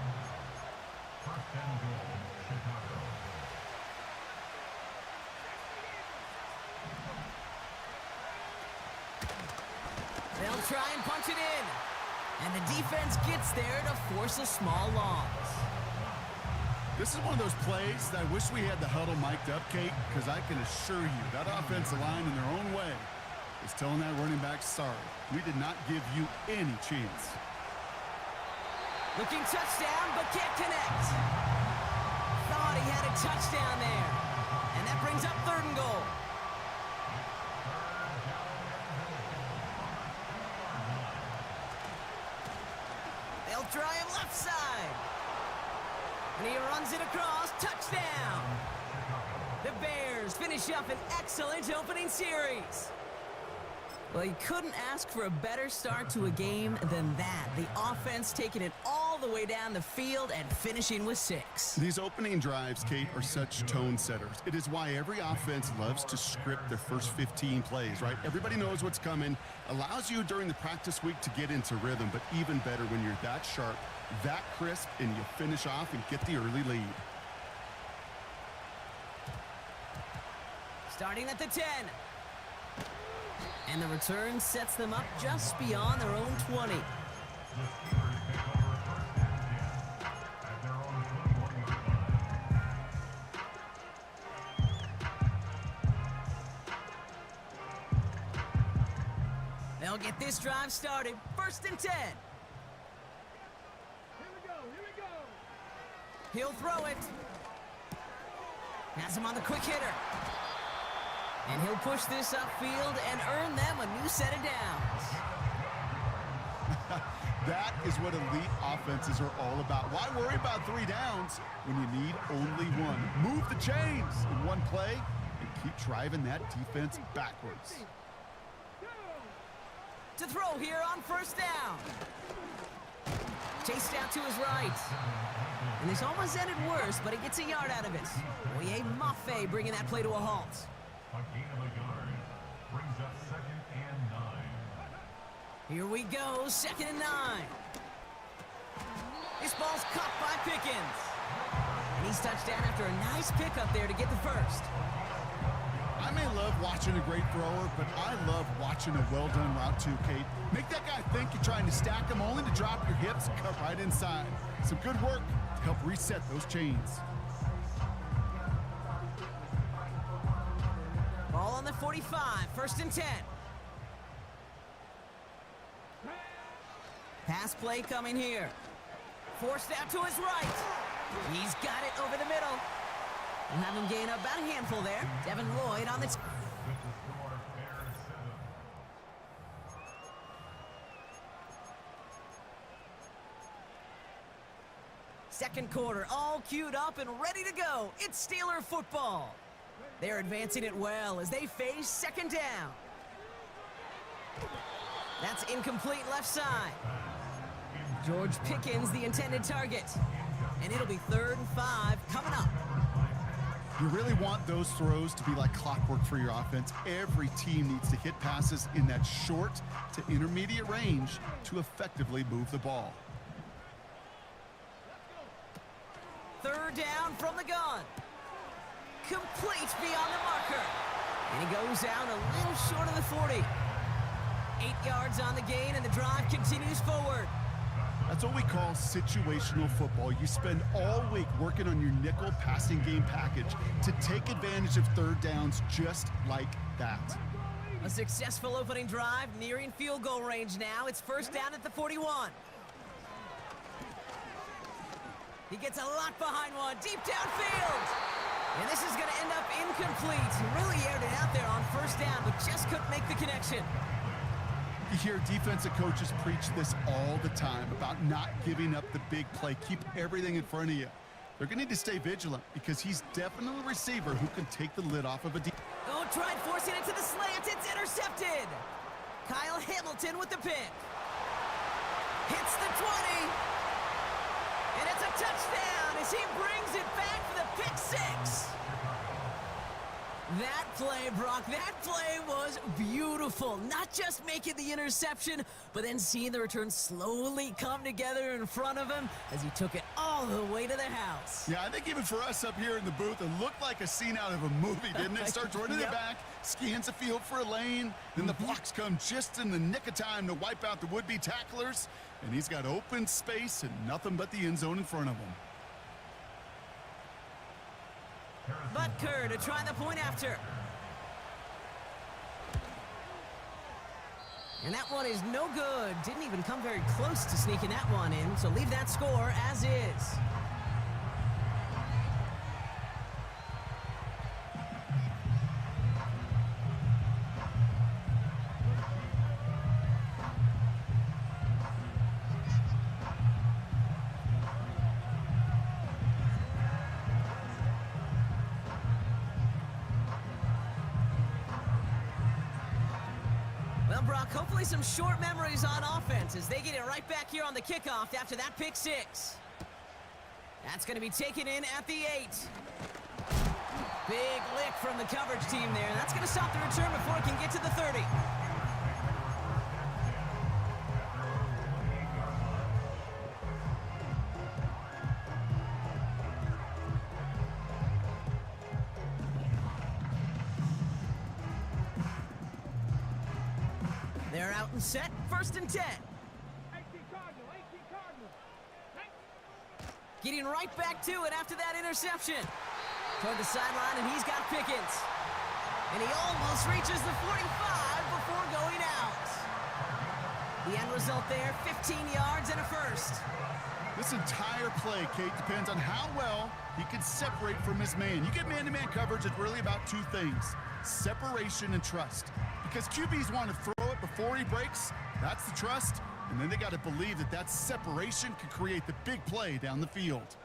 They'll try and punch it in. And the defense gets there to force a small loss. This is one of those plays that I wish we had the huddle mic'd up, Kate, because I can assure you that offensive line in their own way is telling that running back, sorry, we did not give you any chance. Looking touchdown, but can't connect. Thought he had a touchdown there. And that brings up 3rd and goal. They'll try him left side. And he runs it across. Touchdown. The Bears finish up an excellent opening series. Well, you couldn't ask for a better start to a game than that. The offense taking it all the way down the field and finishing with 6. These opening drives, Kate, are such tone setters. It is why every offense loves to script their first 15 plays, right? Everybody knows what's coming, allows you during the practice week to get into rhythm, but even better when you're that sharp, that crisp, and you finish off and get the early lead. Starting at the 10. And the return sets them up just beyond their own 20. They'll get this drive started. 1st and 10. Here we go. He'll throw it. Has him on the quick hitter. And he'll push this upfield and earn them a new set of downs. That is what elite offenses are all about. Why worry about 3 downs when you need only 1? Move the chains in one play and keep driving that defense backwards. To throw here on 1st down. Chased out to his right. And this almost ended worse, but he gets a yard out of it. Oye Mafe bringing that play to a halt. A gain of a yard brings up 2nd and 9. Here we go, 2nd and 9. This ball's caught by Pickens. And he's touched down after a nice pickup there to get the first. I may love watching a great thrower, but I love watching a well-done route too, Kate. Make that guy think you're trying to stack him only to drop your hips and cut right inside. Some good work to help reset those chains. Ball on the 45, 1st and 10. Pass play coming here. Forced out to his right. He's got it over the middle. We'll have him gain up about a handful there. Devin Lloyd on the... Second quarter, all queued up and ready to go. It's Steeler football. They're advancing it well as they face 2nd down. That's incomplete left side. George Pickens, the intended target. And it'll be 3rd and 5 coming up. You really want those throws to be like clockwork for your offense. Every team needs to hit passes in that short to intermediate range to effectively move the ball. 3rd down from the gun. Complete beyond the marker. And he goes out a little short of the 40. 8 yards on the gain, and the drive continues forward. That's what we call situational football. You spend all week working on your nickel passing game package to take advantage of 3rd downs just like that. A successful opening drive, nearing field goal range now. It's 1st down at the 41. He gets a lot behind one, deep downfield. And this is going to end up incomplete. He really aired it out there on 1st down, but just couldn't make the connection. You hear defensive coaches preach this all the time about not giving up the big play. Keep everything in front of you. They're going to need to stay vigilant because he's definitely a receiver who can take the lid off of a defense. Oh, tried forcing it to the slant. It's intercepted. Kyle Hamilton with the pick. Hits the 20. And it's a touchdown as he brings it back for the pick 6. That play, Brock, that play was beautiful. Not just making the interception, but then seeing the return slowly come together in front of him as he took it all the way to the house. Yeah, I think even for us up here in the booth, it looked like a scene out of a movie, didn't it? Starts running it back, scans the field for a lane, then the blocks come just in the nick of time to wipe out the would-be tacklers, and he's got open space and nothing but the end zone in front of him. Butker to try the point after. And that one is no good. Didn't even come very close to sneaking that one in, so leave that score as is. Well, Brock, hopefully some short memories on offense as they get it right back here on the kickoff after that pick 6. That's going to be taken in at the 8. Big lick from the coverage team there. That's going to stop the return before it can get to the 30. They're out and set, 1st and 10. Getting right back to it after that interception. Toward the sideline, and he's got Pickens. And he almost reaches the 45 before going out. The end result there, 15 yards and a first. This entire play, Kate, depends on how well he can separate from his man. You get man-to-man coverage, it's really about 2 things, separation and trust. Because QBs want to throw it before he breaks, that's the trust, and then they got to believe that that separation can create the big play down the field.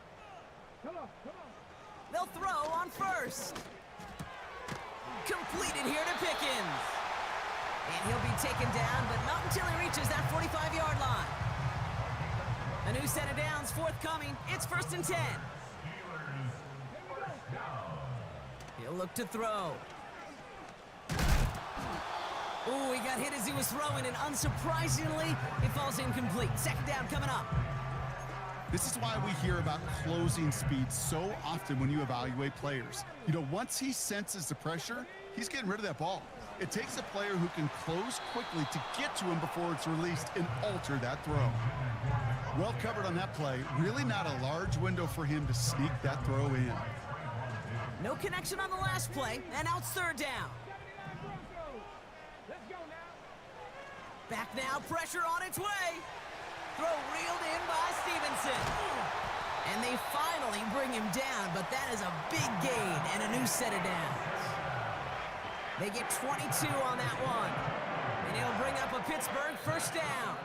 They'll throw on 1st. Completed here to Pickens. And he'll be taken down, but not until he reaches that 45-yard line. A new set of downs forthcoming. It's 1st and 10. He'll look to throw. Oh, he got hit as he was throwing, and unsurprisingly, it falls incomplete. Second down coming up. This is why we hear about closing speed so often when you evaluate players. You know, once he senses the pressure, he's getting rid of that ball. It takes a player who can close quickly to get to him before it's released and alter that throw. Well covered on that play. Really not a large window for him to sneak that throw in. No connection on the last play, and now it's third down. Back now, pressure on its way. Throw reeled in by Stevenson. And they finally bring him down, but that is a big gain and a new set of downs. They get 22 on that one. And it'll bring up a Pittsburgh first down.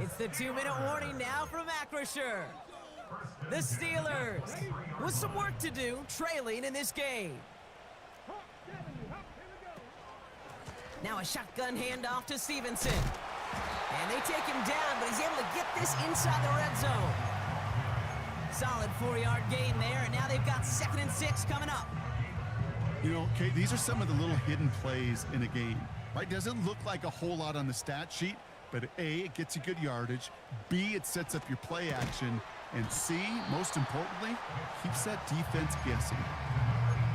It's the 2-minute warning now from Acrisure. The Steelers, with some work to do, trailing in this game. Now a shotgun handoff to Stevenson. And they take him down, but he's able to get this inside the red zone. Solid 4-yard gain there, and now they've got 2nd and 6 coming up. You know, Kate, these are some of the little hidden plays in a game, right? Doesn't look like a whole lot on the stat sheet, but A, it gets you good yardage, B, it sets up your play action, and C, most importantly, keeps that defense guessing.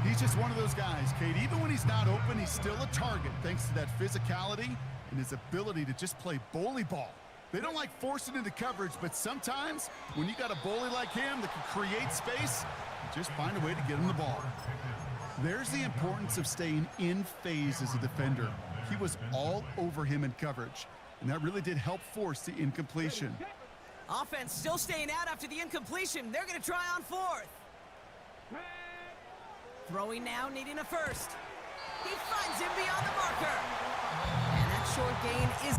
He's just one of those guys, Kate. Even when he's not open, he's still a target thanks to that physicality and his ability to just play bully ball. They don't like forcing into coverage, but sometimes when you got a bully like him that can create space, you just find a way to get him the ball. There's the importance of staying in phase as a defender. He was all over him in coverage, and that really did help force the incompletion. Offense still staying out after the incompletion. They're going to try on 4th. Throwing now, needing a first. He finds him beyond the marker. And that short gain is...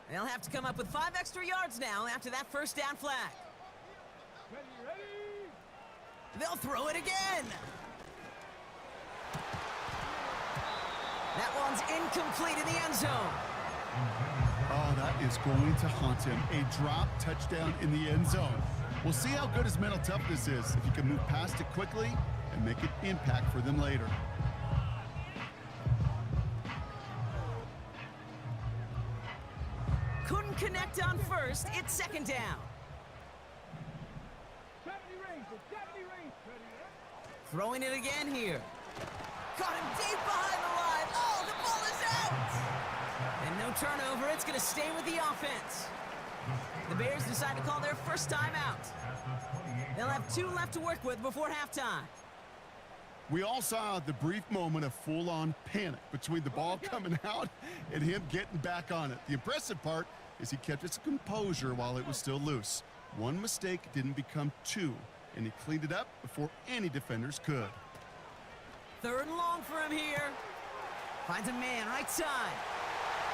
They'll have to come up with 5 extra yards now after that first down flag. They'll throw it again. That one's incomplete in the end zone. Oh, that is going to haunt him. A drop touchdown in the end zone. We'll see how good his mental toughness is if he can move past it quickly and make an impact for them later. Couldn't connect on first. It's 2nd down. Throwing it again here. Caught him deep behind the line. Oh, the ball is out! And no turnover. It's going to stay with the offense. The Bears decide to call their first time out. They'll have 2 left to work with before halftime. We all saw the brief moment of full-on panic between the ball coming out and him getting back on it. The impressive part, is he kept his composure while it was still loose. One mistake didn't become two, and he cleaned it up before any defenders could. 3rd and long for him here. Finds a man right side.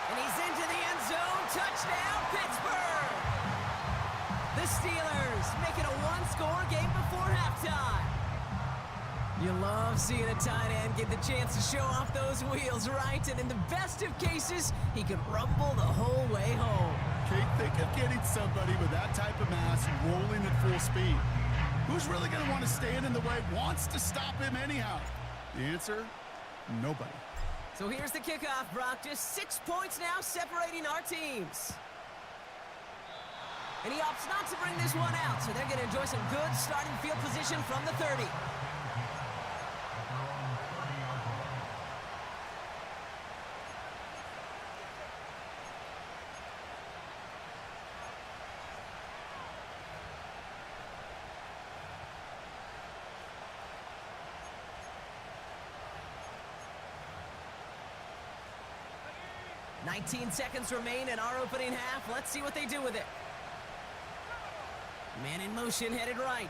And he's into the end zone. Touchdown, Pittsburgh! The Steelers make it a one-score game before halftime. You love seeing a tight end get the chance to show off those wheels, right? And in the best of cases, he could rumble the whole way home. Kate, think of getting somebody with that type of mass rolling at full speed. Who's really going to want to stand in the way, wants to stop him anyhow? The answer, nobody. So here's the kickoff, Brock. Just 6 points now separating our teams. And he opts not to bring this one out, so they're going to enjoy some good starting field position from the 30. Seconds remain in our opening half. Let's see what they do with it. Man in motion, headed right.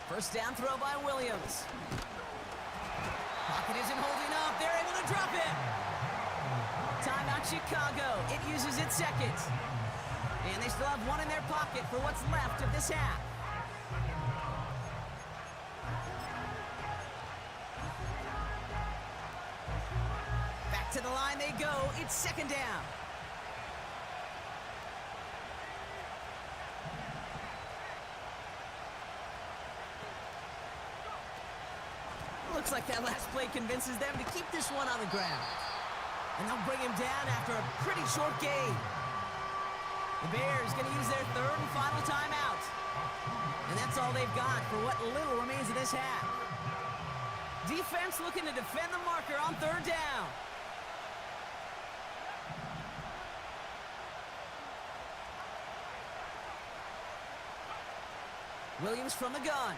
First down throw by Williams. Pocket isn't holding up. They're able to drop it. Timeout Chicago. It uses its second. And they still have one in their pocket for what's left of this half. To the line they go. It's 2nd down. Looks like that last play convinces them to keep this one on the ground. And they'll bring him down after a pretty short gain. The Bears going to use their 3rd and final timeout. And that's all they've got for what little remains of this half. Defense looking to defend the marker on 3rd down. Williams from the gun.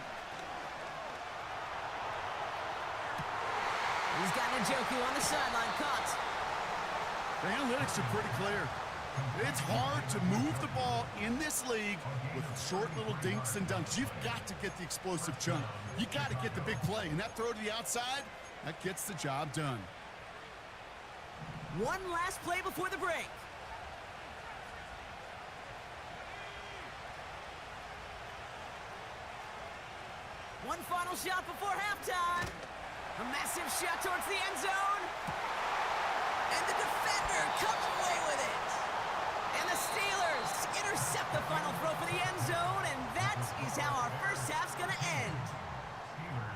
He's got Njoku on the sideline, caught. The analytics are pretty clear. It's hard to move the ball in this league with short little dinks and dunks. You've got to get the explosive chunk. You got to get the big play. And that throw to the outside, that gets the job done. One last play before the break. One final shot before halftime. A massive shot towards the end zone. And the defender comes away with it. And the Steelers intercept the final throw for the end zone, and that is how our first half's going to end.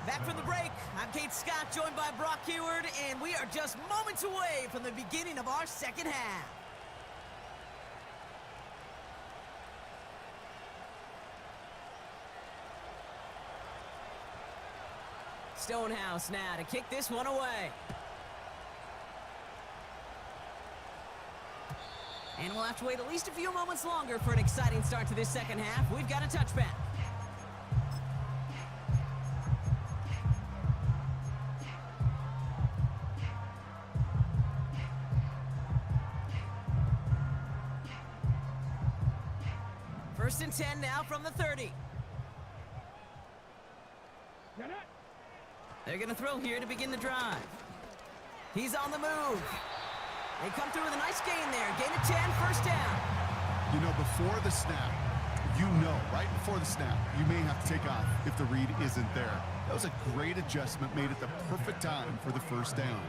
Back from the break, I'm Kate Scott, joined by Brock Heward, and we are just moments away from the beginning of our second half. Stonehouse now to kick this one away. And we'll have to wait at least a few moments longer for an exciting start to this second half. We've got a touchback. First and 10 now from the 30. They're going to throw here to begin the drive. He's on the move. They come through with a nice gain there. Gain of 10, first down. You know, before the snap, right before the snap, you may have to take off if the read isn't there. That was a great adjustment made at the perfect time for the first down.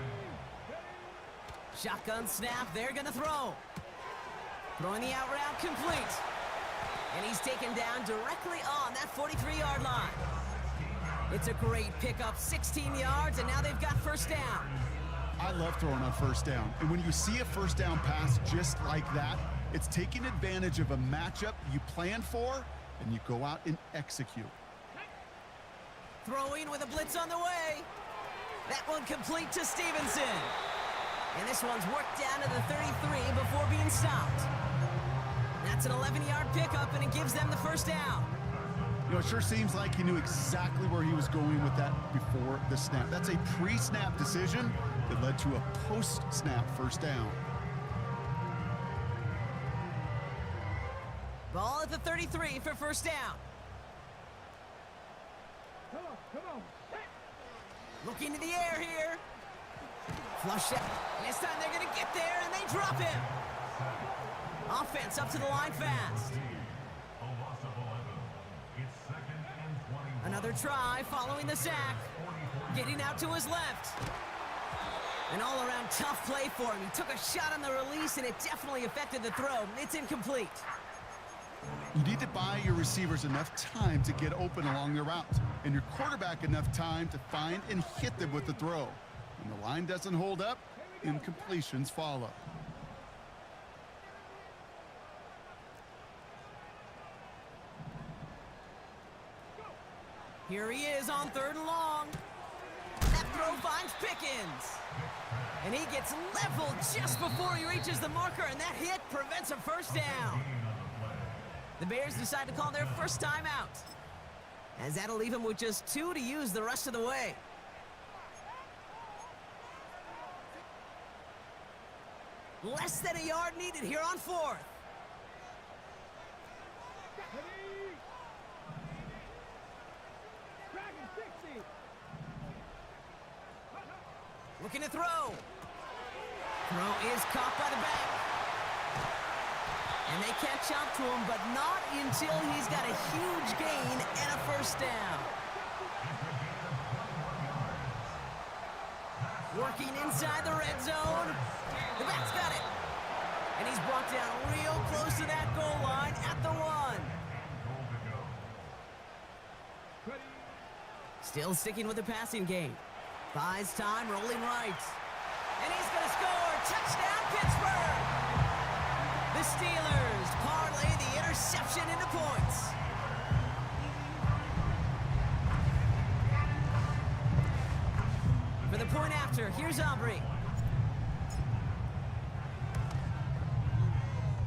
Shotgun snap, they're going to throw. Throwing the out route complete. And he's taken down directly on that 43-yard line. It's a great pickup, 16 yards, and now they've got first down. I love throwing on first down. And when you see a first down pass just like that, it's taking advantage of a matchup you planned for, and you go out and execute. Throwing with a blitz on the way. That one complete to Stevenson. And this one's worked down to the 33 before being stopped. That's an 11-yard pickup, and it gives them the first down. You know, it sure seems like he knew exactly where he was going with that before the snap. That's a pre-snap decision that led to a post-snap first down. Ball at the 33 for first down. Looking to the air here. Flush it. This time they're going to get there, and they drop him. Offense up to the line fast. Another try following the sack. Getting out to his left. An all-around tough play for him. He took a shot on the release, and it definitely affected the throw. It's incomplete. You need to buy your receivers enough time to get open along their route, and your quarterback enough time to find and hit them with the throw. When the line doesn't hold up, incompletions follow. Here he is on 3rd and long. That throw finds Pickens. And he gets leveled just before he reaches the marker, and that hit prevents a first down. The Bears decide to call their first timeout, as that'll leave him with just 2 to use the rest of the way. Less than a yard needed here on 4th. Looking to throw. Throw is caught by the back. And they catch up to him, but not until he's got a huge gain and a first down. Working inside the red zone. The back's got it. And he's brought down real close to that goal line at the 1. Still sticking with the passing game. Buys time, rolling right. And he's going to score. Touchdown, Pittsburgh! The Steelers parlay the interception into points. For the point after, here's Aubrey.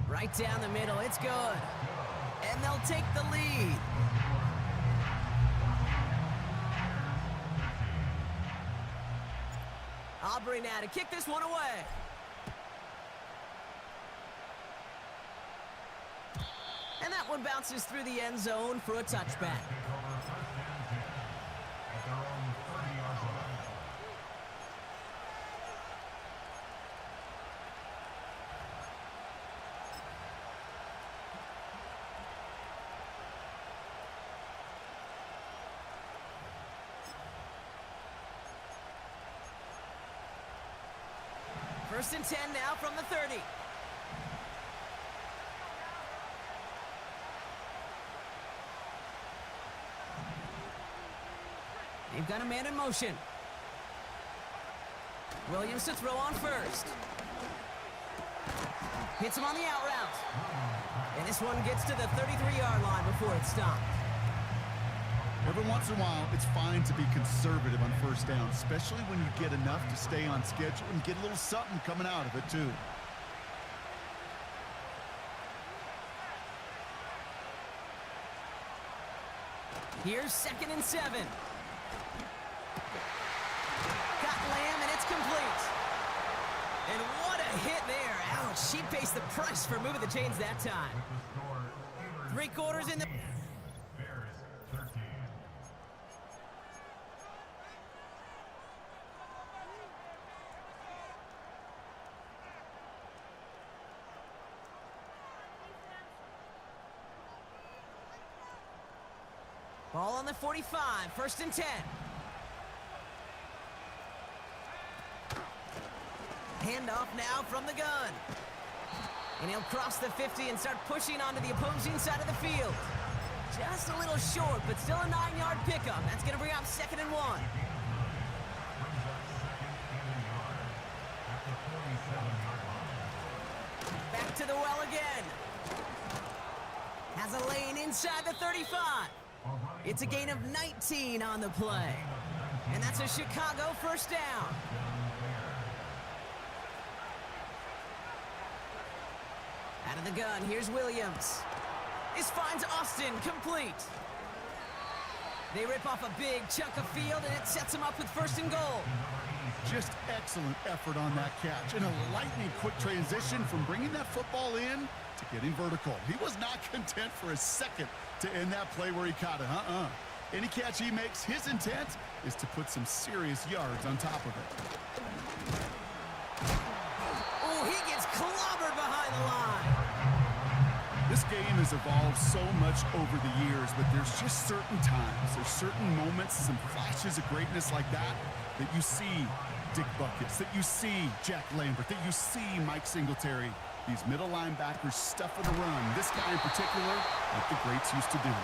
Right down the middle, it's good. And they'll take the lead. Aubrey now to kick this one away. And that one bounces through the end zone for a touchback. First and 10 now from the 30. They've got a man in motion. Williams to throw on first. Hits him on the out route. And this one gets to the 33-yard line before it's stopped. Every once in a while, it's fine to be conservative on first down, especially when you get enough to stay on schedule and get a little something coming out of it, too. Here's 2nd and 7. Got Lamb, and it's complete. And what a hit there. Ouch, she pays the price for moving the chains that time. 3 quarters in the... Ball on the 45, 1st and 10. Handoff now from the gun. And he'll cross the 50 and start pushing onto the opposing side of the field. Just a little short, but still a 9-yard pickup. That's going to bring up 2nd and 1. Back to the well again. Has a lane inside the 35. It's a gain of 19 on the play. And that's a Chicago first down. Out of the gun, here's Williams. This finds Austin complete. They rip off a big chunk of field, and it sets them up with 1st and goal. Just excellent effort on that catch. And a lightning quick transition from bringing that football in to getting vertical. He was not content for a second to end that play where he caught it. Any catch he makes, his intent is to put some serious yards on top of it. Oh, he gets clobbered behind the line. This game has evolved so much over the years, but there's just certain times, there's certain moments, some flashes of greatness like that you see Dick Buckets, that you see Jack Lambert, that you see Mike Singletary. These middle linebackers stuffing the run. This guy in particular, like the greats used to do.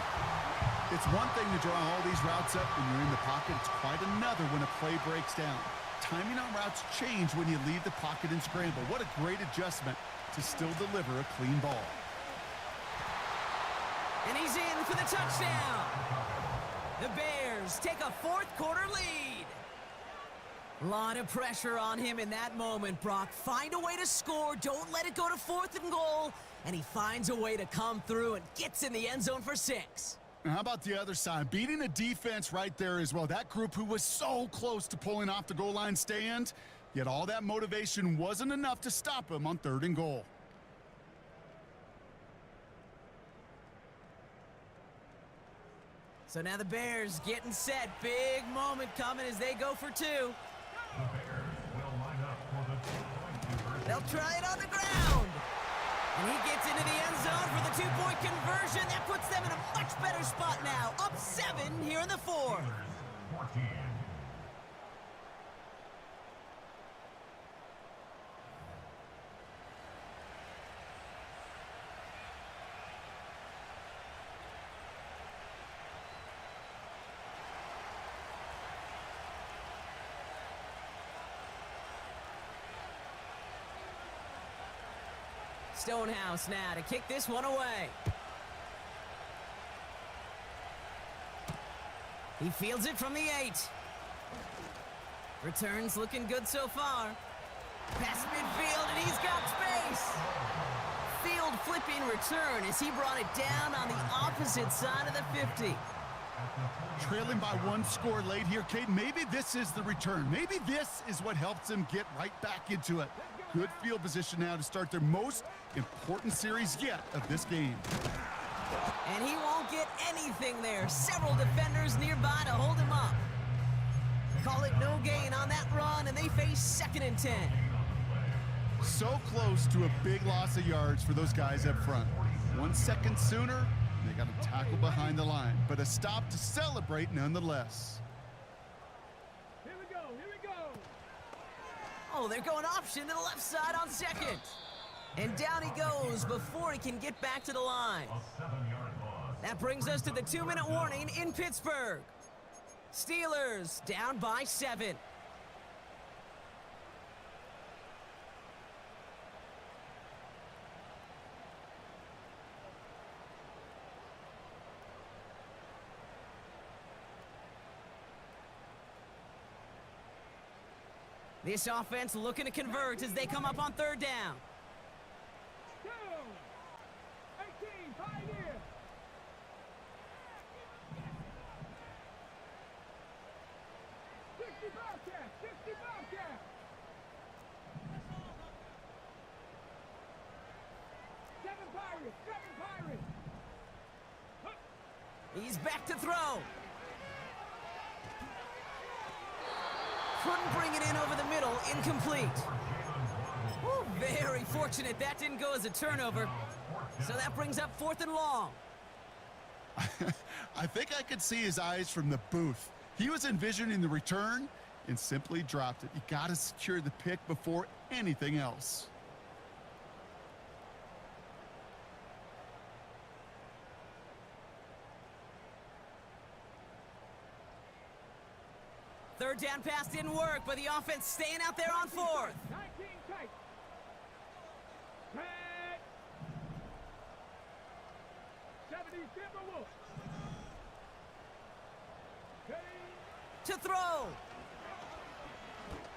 It's one thing to draw all these routes up when you're in the pocket. It's quite another when a play breaks down. Timing on routes change when you leave the pocket and scramble. What a great adjustment to still deliver a clean ball. And he's in for the touchdown. The Bears take a fourth quarter lead. A lot of pressure on him in that moment, Brock. Find a way to score. Don't let it go to 4th and goal. And he finds a way to come through and gets in the end zone for 6. And how about the other side? Beating a defense right there as well. That group who was so close to pulling off the goal line stand, yet all that motivation wasn't enough to stop him on 3rd and goal. So now the Bears getting set. Big moment coming as they go for 2. The Bears will line up for the 2-point conversion. They'll try it on the ground. And he gets into the end zone for the 2-point conversion. That puts them in a much better spot now. Up 7 here in the 4th. 14. Stonehouse now to kick this one away. He fields it from the 8. Returns looking good so far. Past midfield, and he's got space. Field flipping return as he brought it down on the opposite side of the 50. Trailing by 1 score late here, Kate. Maybe this is the return. Maybe this is what helps them get right back into it. Good field position now to start their most important series yet of this game. And he won't get anything there. Several defenders nearby to hold him up. Call it no gain on that run, and they face 2nd and 10. So close to a big loss of yards for those guys up front. 1 second sooner, they got a tackle behind the line, but a stop to celebrate nonetheless. Here we go, here we go. Oh, they're going option to the left side on 2nd. And down he goes before he can get back to the line. A 7-yard loss. That brings us to the 2-minute warning in Pittsburgh. Steelers down by 7. This offense looking to convert as they come up on 3rd down. 18, Pioneer. 60 Bobcat, 60 Bobcat. 7 Pirates, 7 Pirates. He's back to throw. Couldn't bring it in over the middle, incomplete. Ooh, very fortunate that didn't go as a turnover. So that brings up 4th and long. I think I could see his eyes from the booth. He was envisioning the return and simply dropped it. You got to secure the pick before anything else. Third down pass didn't work, but the offense staying out there on 4th. 19 tight. Red. 70 Timberwolves. To throw.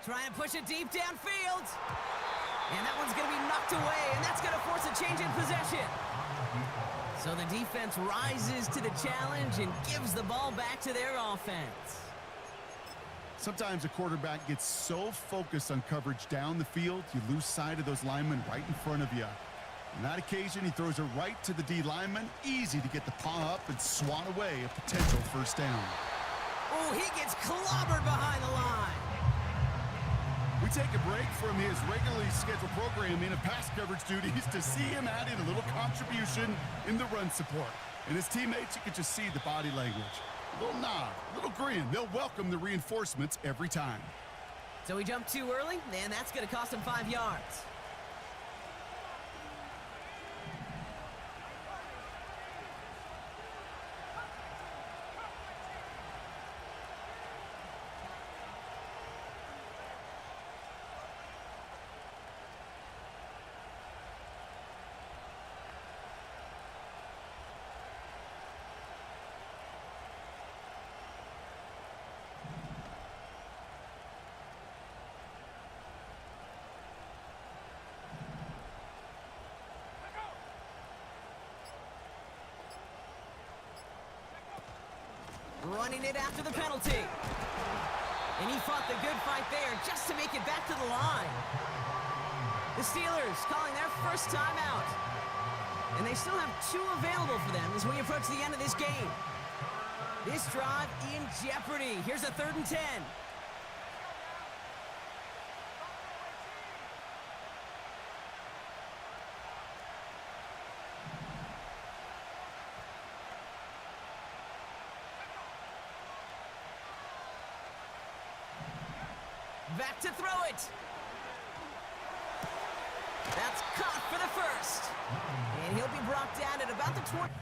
Try and push it deep downfield. And that one's going to be knocked away, and that's going to force a change in possession. So the defense rises to the challenge and gives the ball back to their offense. Sometimes a quarterback gets so focused on coverage down the field, you lose sight of those linemen right in front of you. On that occasion, he throws it right to the D lineman. Easy to get the paw up and swat away a potential first down. Oh, he gets clobbered behind the line. We take a break from his regularly scheduled programming of pass coverage duties to see him add in a little contribution in the run support. And his teammates, you can just see the body language. A little nod, a little grin. They'll welcome the reinforcements every time. So he jumped too early, and that's going to cost him 5 yards. Running it after the penalty. And he fought the good fight there just to make it back to the line. The Steelers calling their first timeout. And they still have 2 available for them as we approach the end of this game. This drive in jeopardy. Here's a 3rd and 10. Back to throw it. That's caught for the first. And he'll be brought down at about the 20.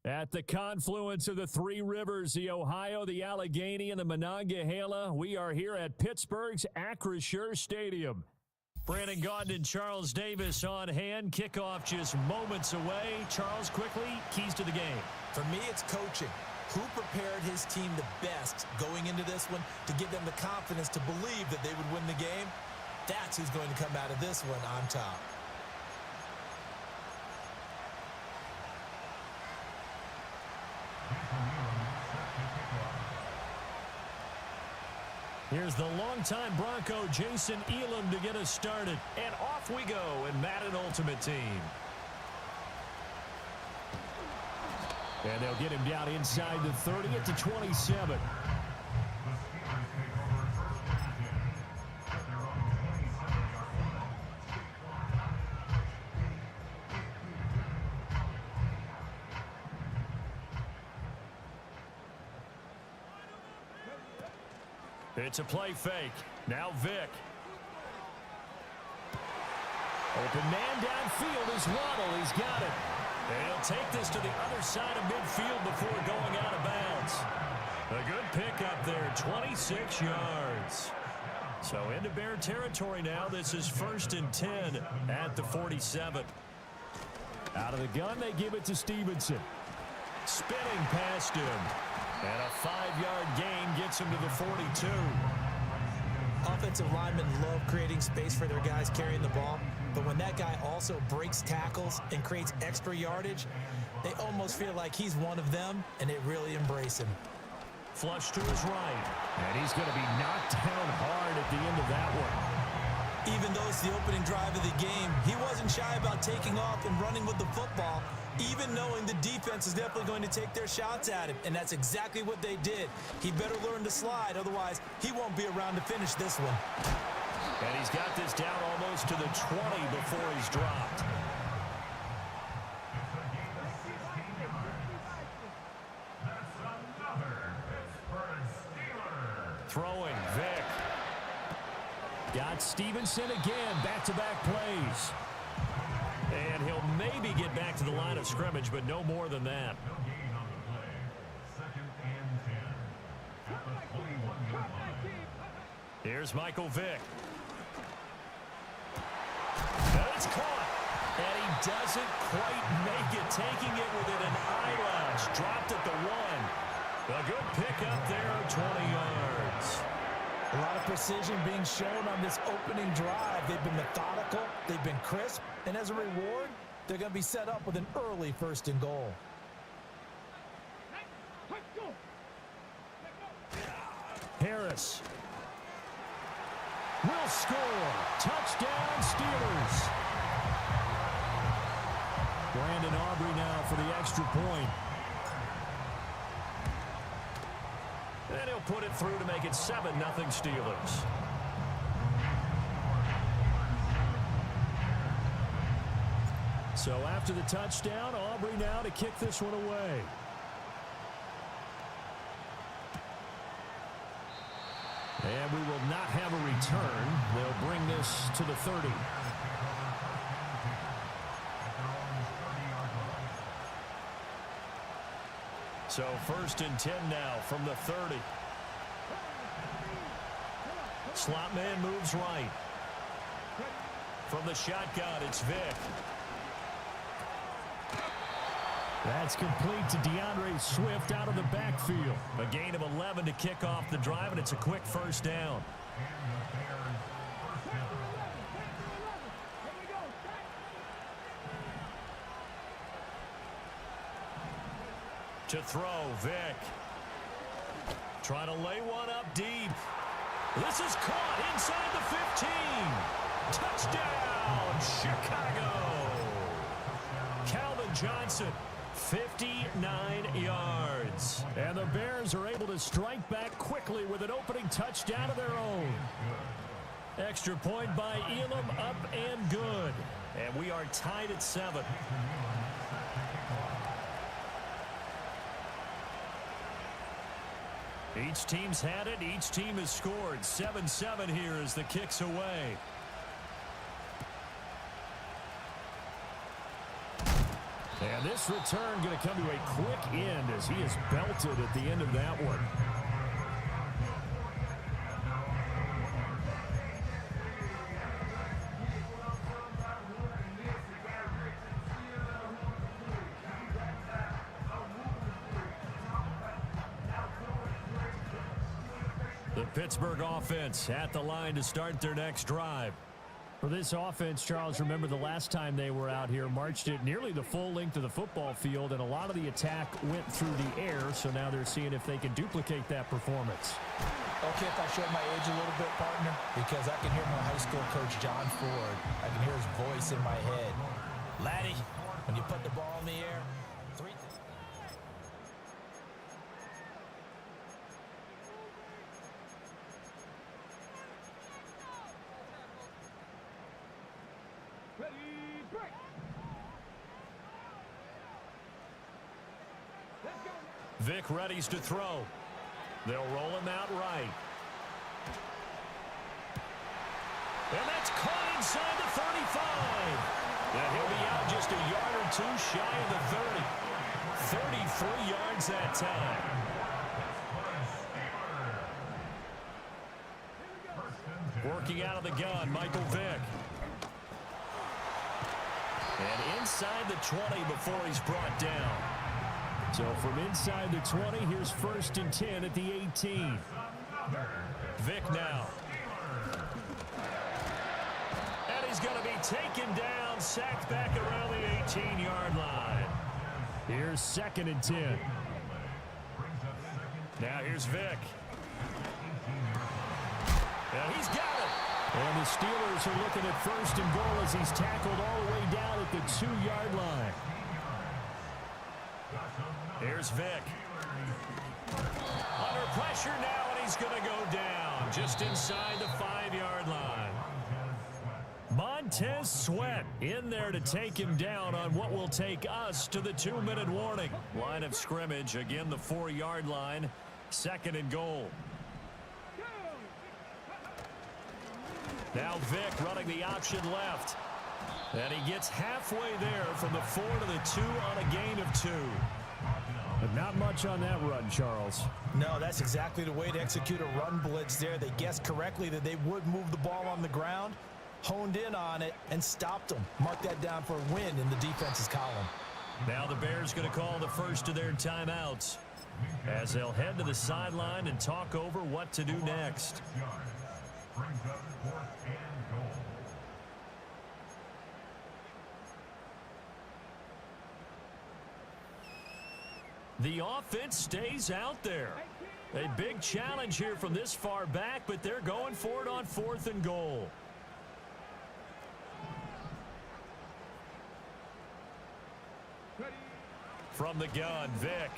At the confluence of the three rivers, the Ohio, the Allegheny, and the Monongahela, we are here at Pittsburgh's Acrisure Stadium. Brandon Gaudin and Charles Davis on hand. Kickoff just moments away. Charles, quickly, keys to the game. For me, it's coaching. Who prepared his team the best going into this one to give them the confidence to believe that they would win the game? That's who's going to come out of this one on top. Here's the longtime Bronco, Jason Elam, to get us started. And off we go in Madden Ultimate Team. And they'll get him down inside the 30 at the 27. It's a play fake. Now Vick. Open man downfield is Waddle. He's got it. And he'll take this to the other side of midfield before going out of bounds. A good pickup there, 26 yards. So into Bear territory now. This is 1st and 10 at the 47. Out of the gun, they give it to Stevenson. Spinning past him. And a 5-yard gain gets him to the 42. Offensive linemen love creating space for their guys carrying the ball, but when that guy also breaks tackles and creates extra yardage, they almost feel like he's one of them, and they really embrace him. Flush to his right. And he's going to be knocked down hard at the end of that one. Even though it's the opening drive of the game, he wasn't shy about taking off and running with the football, even knowing the defense is definitely going to take their shots at him, and that's exactly what they did. He better learn to slide, otherwise he won't be around to finish this one. And he's got this down almost to the 20 before he's dropped. Throwing, Vick. Got Stevenson again, back-to-back plays. And he'll maybe get back to the line of scrimmage, but no more than that. No gain on the play. 2nd and 10 at the 21-yard line. Here's Michael Vick. And it's caught. And he doesn't quite make it, taking it within an eyelash. Dropped at the 1. A good pickup there, 20 yards. A lot of precision being shown on this opening drive. They've been methodical, they've been crisp, and as a reward, they're going to be set up with an early 1st and goal. Harris will score. Touchdown, Steelers. Brandon Aubrey now for the extra point. And he'll put it through to make it 7-0 Steelers. So after the touchdown, Aubrey now to kick this one away. And we will not have a return. They'll bring this to the 30. So 1st and 10 now from the 30. Slot man moves right. From the shotgun, it's Vick. That's complete to DeAndre Swift out of the backfield. A gain of 11 to kick off the drive, and it's a quick 1st down. To throw, Vick. Trying to lay one up deep. This is caught inside the 15. Touchdown, Chicago. Calvin Johnson, 59 yards. And the Bears are able to strike back quickly with an opening touchdown of their own. Extra point by Elam, up and good. And we are tied at 7. Each team's had it. Each team has scored. 7-7 here as the kick's away. And this return going to come to a quick end as he is belted at the end of that one. The Pittsburgh offense at the line to start their next drive. For this offense, Charles, remember the last time they were out here, marched it nearly the full length of the football field, and a lot of the attack went through the air, so now they're seeing if they can duplicate that performance. Okay, if I show my age a little bit, partner, because I can hear my high school coach, John Ford. I can hear his voice in my head. Laddie, when you put the ball in the air, three. Vic readies to throw. They'll roll him out right. And that's caught inside the 35. And he'll be out just a yard or two shy of the 30. 33 yards that time. Working out of the gun, Michael Vick. And inside the 20 before he's brought down. So from inside the 20, here's 1st and 10 at the 18. Vick now. And he's going to be taken down, sacked back around the 18-yard line. Here's 2nd and 10. Now here's Vick. And he's got it. And the Steelers are looking at 1st and goal as he's tackled all the way down at the 2-yard line. Here's Vick. Under pressure now, and he's going to go down just inside the 5-yard line. Montez Sweat in there to take him down on what will take us to the 2-minute warning. Line of scrimmage, again the 4-yard line, 2nd and goal. Now Vick running the option left. And he gets halfway there from the 4 to the 2 on a gain of 2. But not much on that run, Charles. No, that's exactly the way to execute a run blitz there. They guessed correctly that they would move the ball on the ground, honed in on it, and stopped them. Mark that down for a win in the defense's column. Now the Bears going to call the first of their timeouts as they'll head to the sideline and talk over what to do next. Brings up 4th and goal. The offense stays out there. A big challenge here from this far back, but they're going for it on 4th and goal. From the gun, Vick.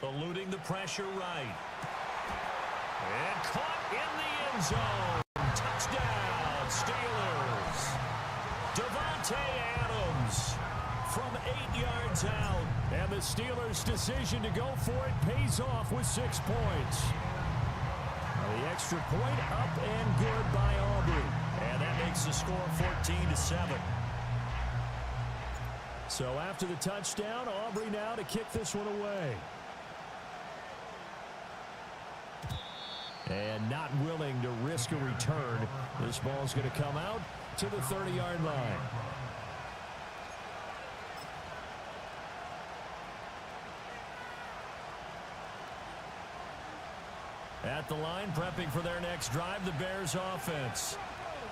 Eluding the pressure right. And caught in the end zone. Touchdown, Steelers. Devontae Adams from 8 yards out. And the Steelers' decision to go for it pays off with 6 points. The extra point up and good by Aubrey. And that makes the score 14-7. So after the touchdown, Aubrey now to kick this one away. And not willing to risk a return. This ball's going to come out to the 30-yard line. At the line, prepping for their next drive, the Bears offense.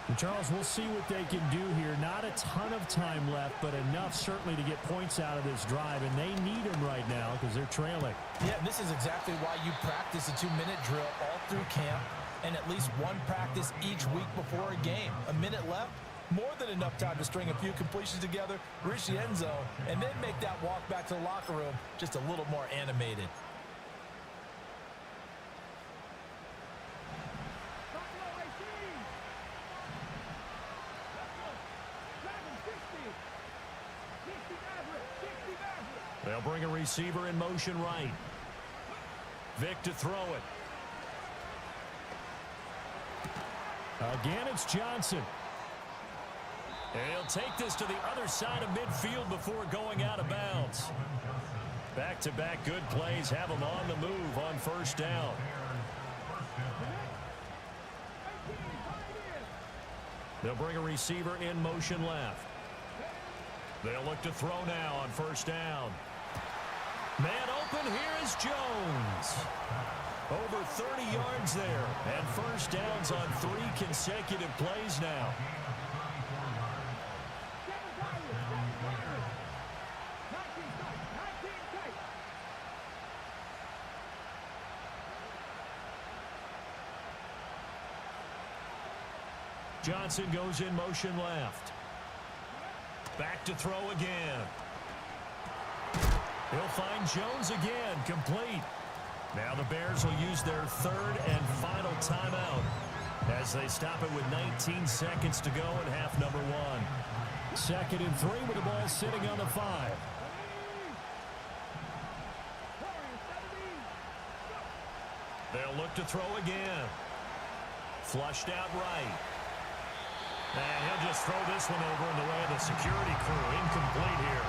And Charles, we'll see what they can do here. Not a ton of time left, but enough certainly to get points out of this drive, and they need them right now because they're trailing. Yeah, this is exactly why you practice a 2-minute drill all through camp and at least one practice each week before a game. A minute left, more than enough time to string a few completions together, reach the end zone, and then make that walk back to the locker room just a little more animated. They'll bring a receiver in motion right. Vick to throw it. Again, it's Johnson. And he'll take this to the other side of midfield before going out of bounds. Back-to-back good plays have him on the move on first down. They'll bring a receiver in motion left. They'll look to throw now on first down. Man open, here is Jones. Over 30 yards there, and first downs on 3 consecutive plays now. Johnson goes in motion left. Back to throw again. He'll find Jones again, complete. Now the Bears will use their 3rd and final timeout as they stop it with 19 seconds to go in half number 1. 2nd and 3 with the ball sitting on the 5. They'll look to throw again. Flushed out right. And he'll just throw this one over in the way of the security crew. Incomplete here.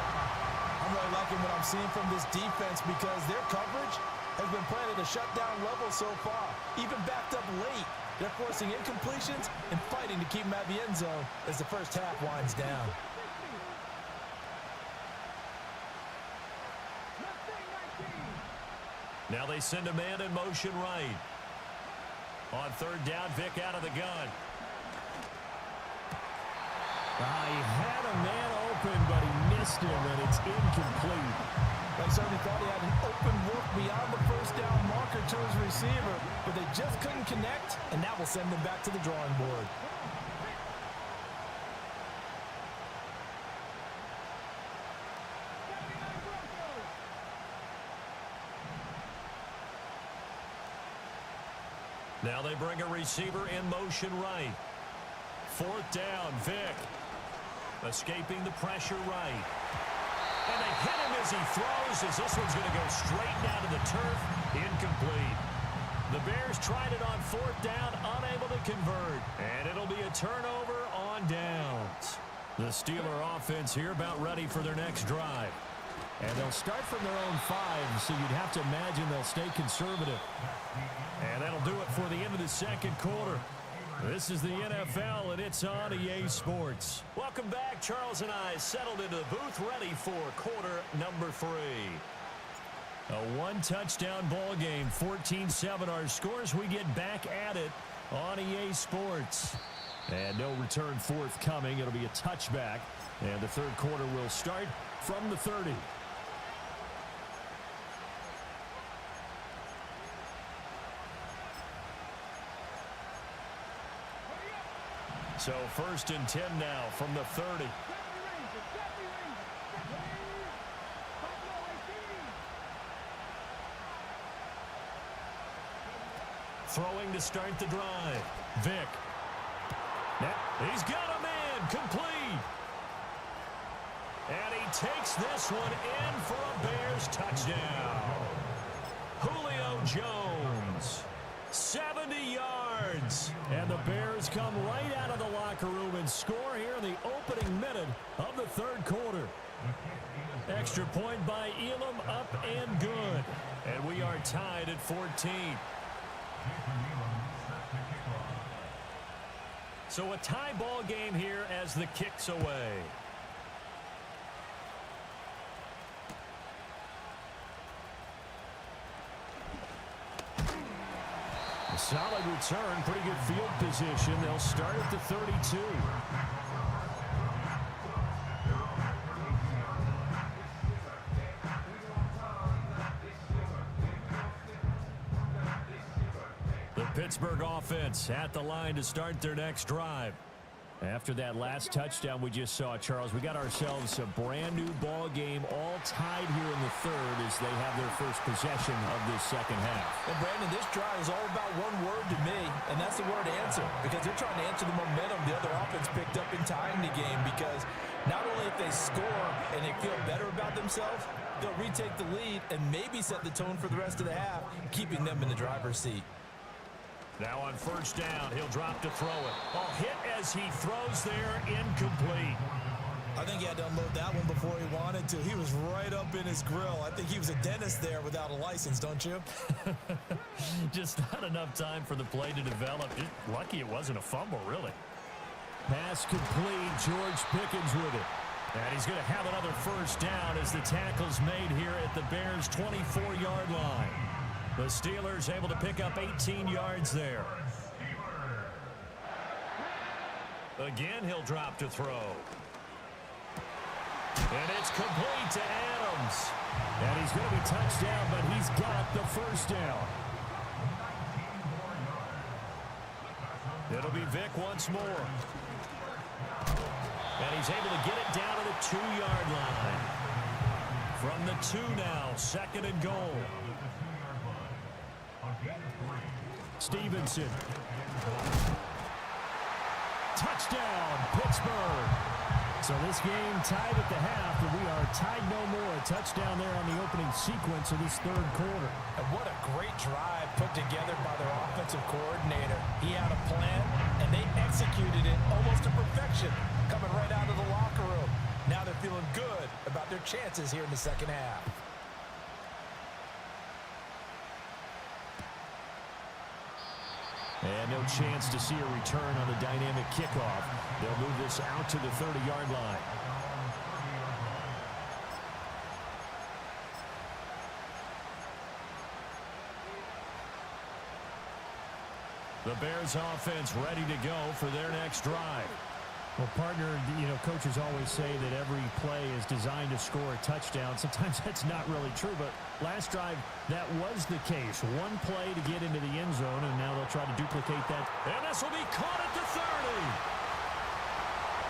I'm really liking what I'm seeing from this defense because their coverage has been playing at a shutdown level so far. Even backed up late, they're forcing incompletions and fighting to keep them at the end zone as the first half winds down. Now they send a man in motion right. On 3rd down, Vick out of the gun. He had a man open, but he missed him, and it's incomplete. They certainly thought he had an open look beyond the first down marker to his receiver, but they just couldn't connect, and that will send them back to the drawing board. Now they bring a receiver in motion right. 4th down, Vick. Escaping the pressure right. And they hit him as he throws, as this one's going to go straight down to the turf. Incomplete. The Bears tried it on 4th down, unable to convert. And it'll be a turnover on downs. The Steeler offense here about ready for their next drive. And they'll start from their own 5, so you'd have to imagine they'll stay conservative. And that'll do it for the end of the 2nd quarter. This is the NFL, and it's on EA Sports. Welcome back. Charles and I settled into the booth, ready for quarter number 3. A 1-touchdown ball game, 14-7 our scores. We get back at it on EA Sports. And no return forthcoming. It'll be a touchback, and the 3rd quarter will start from the 30. So 1st and 10 now from the 30. Throwing to start the drive. Vick. He's got a man complete. And he takes this one in for a Bears touchdown. Julio Jones. 70 yards. And the Bears come right out of the locker room and score here in the opening minute of the 3rd quarter. Extra point by Elam, up and good. And we are tied at 14. So a tie ball game here as the kick's away. A solid return, pretty good field position. They'll start at the 32. The Pittsburgh offense at the line to start their next drive. After that last touchdown we just saw, Charles, we got ourselves a brand new ball game, all tied here in the 3rd as they have their first possession of this 2nd half. And Brandon, this drive is all about one word to me, and that's the word answer, because they're trying to answer the momentum the other offense picked up in tying the game, because not only if they score and they feel better about themselves, they'll retake the lead and maybe set the tone for the rest of the half, keeping them in the driver's seat. Now on first down, he'll drop to throw it. Oh, hit as he throws there, incomplete. I think he had to unload that one before he wanted to. He was right up in his grill. I think he was a dentist there without a license, don't you? Just not enough time for the play to develop. Just lucky it wasn't a fumble, really. Pass complete. George Pickens with it. And he's going to have another first down as the tackle's made here at the Bears' 24-yard line. The Steelers able to pick up 18 yards there. Again, he'll drop to throw. And it's complete to Adams. And he's going to be touchdown, but he's got the first down. It'll be Vic once more. And he's able to get it down to the 2-yard line. From the 2 now, second and goal. Stevenson. Touchdown, Pittsburgh. So this game tied at the half, and we are tied no more. A touchdown there on the opening sequence of this third quarter. And what a great drive put together by their offensive coordinator. He had a plan, and they executed it almost to perfection, coming right out of the locker room. Now they're feeling good about their chances here in the second half. And no chance to see a return on the dynamic kickoff. They'll move this out to the 30-yard line. The Bears offense ready to go for their next drive. Well, partner, coaches always say that every play is designed to score a touchdown. Sometimes that's not really true, but last drive, that was the case. One play to get into the end zone, and now they'll try to duplicate that. And this will be caught at the 30.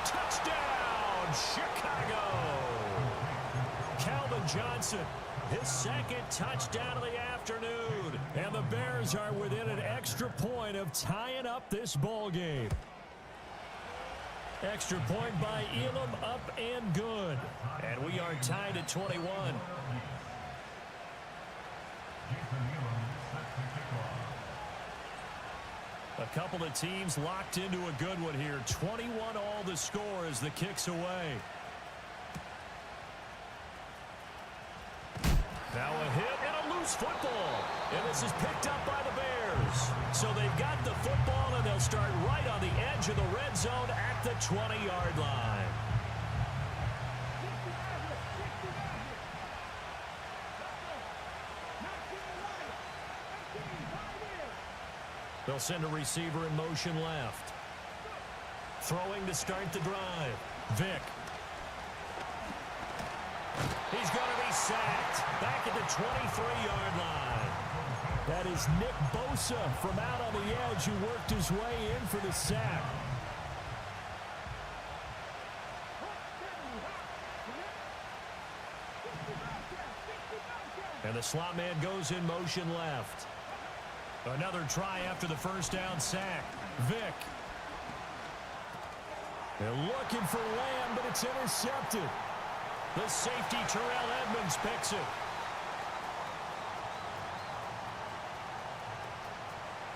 Touchdown, Chicago. Calvin Johnson, his second touchdown of the afternoon. And the Bears are within an extra point of tying up this ball game. Extra point by Elam, up and good. And we are tied at 21. A couple of teams locked into a good one here. 21 all the score as the kick's away. Now a hit and a loose football. And this is picked up by the Bears. So they've got the football, and they'll start right on the edge of the red zone at the 20-yard line. They'll send a receiver in motion left. Throwing to start the drive. Vic. He's going to be sacked back at the 23-yard line. That is Nick Bosa from out on the edge who worked his way in for the sack. And the slot man goes in motion left. Another try after the first down sack. Vic. They're looking for Lamb, but it's intercepted. The safety, Terrell Edmonds, picks it.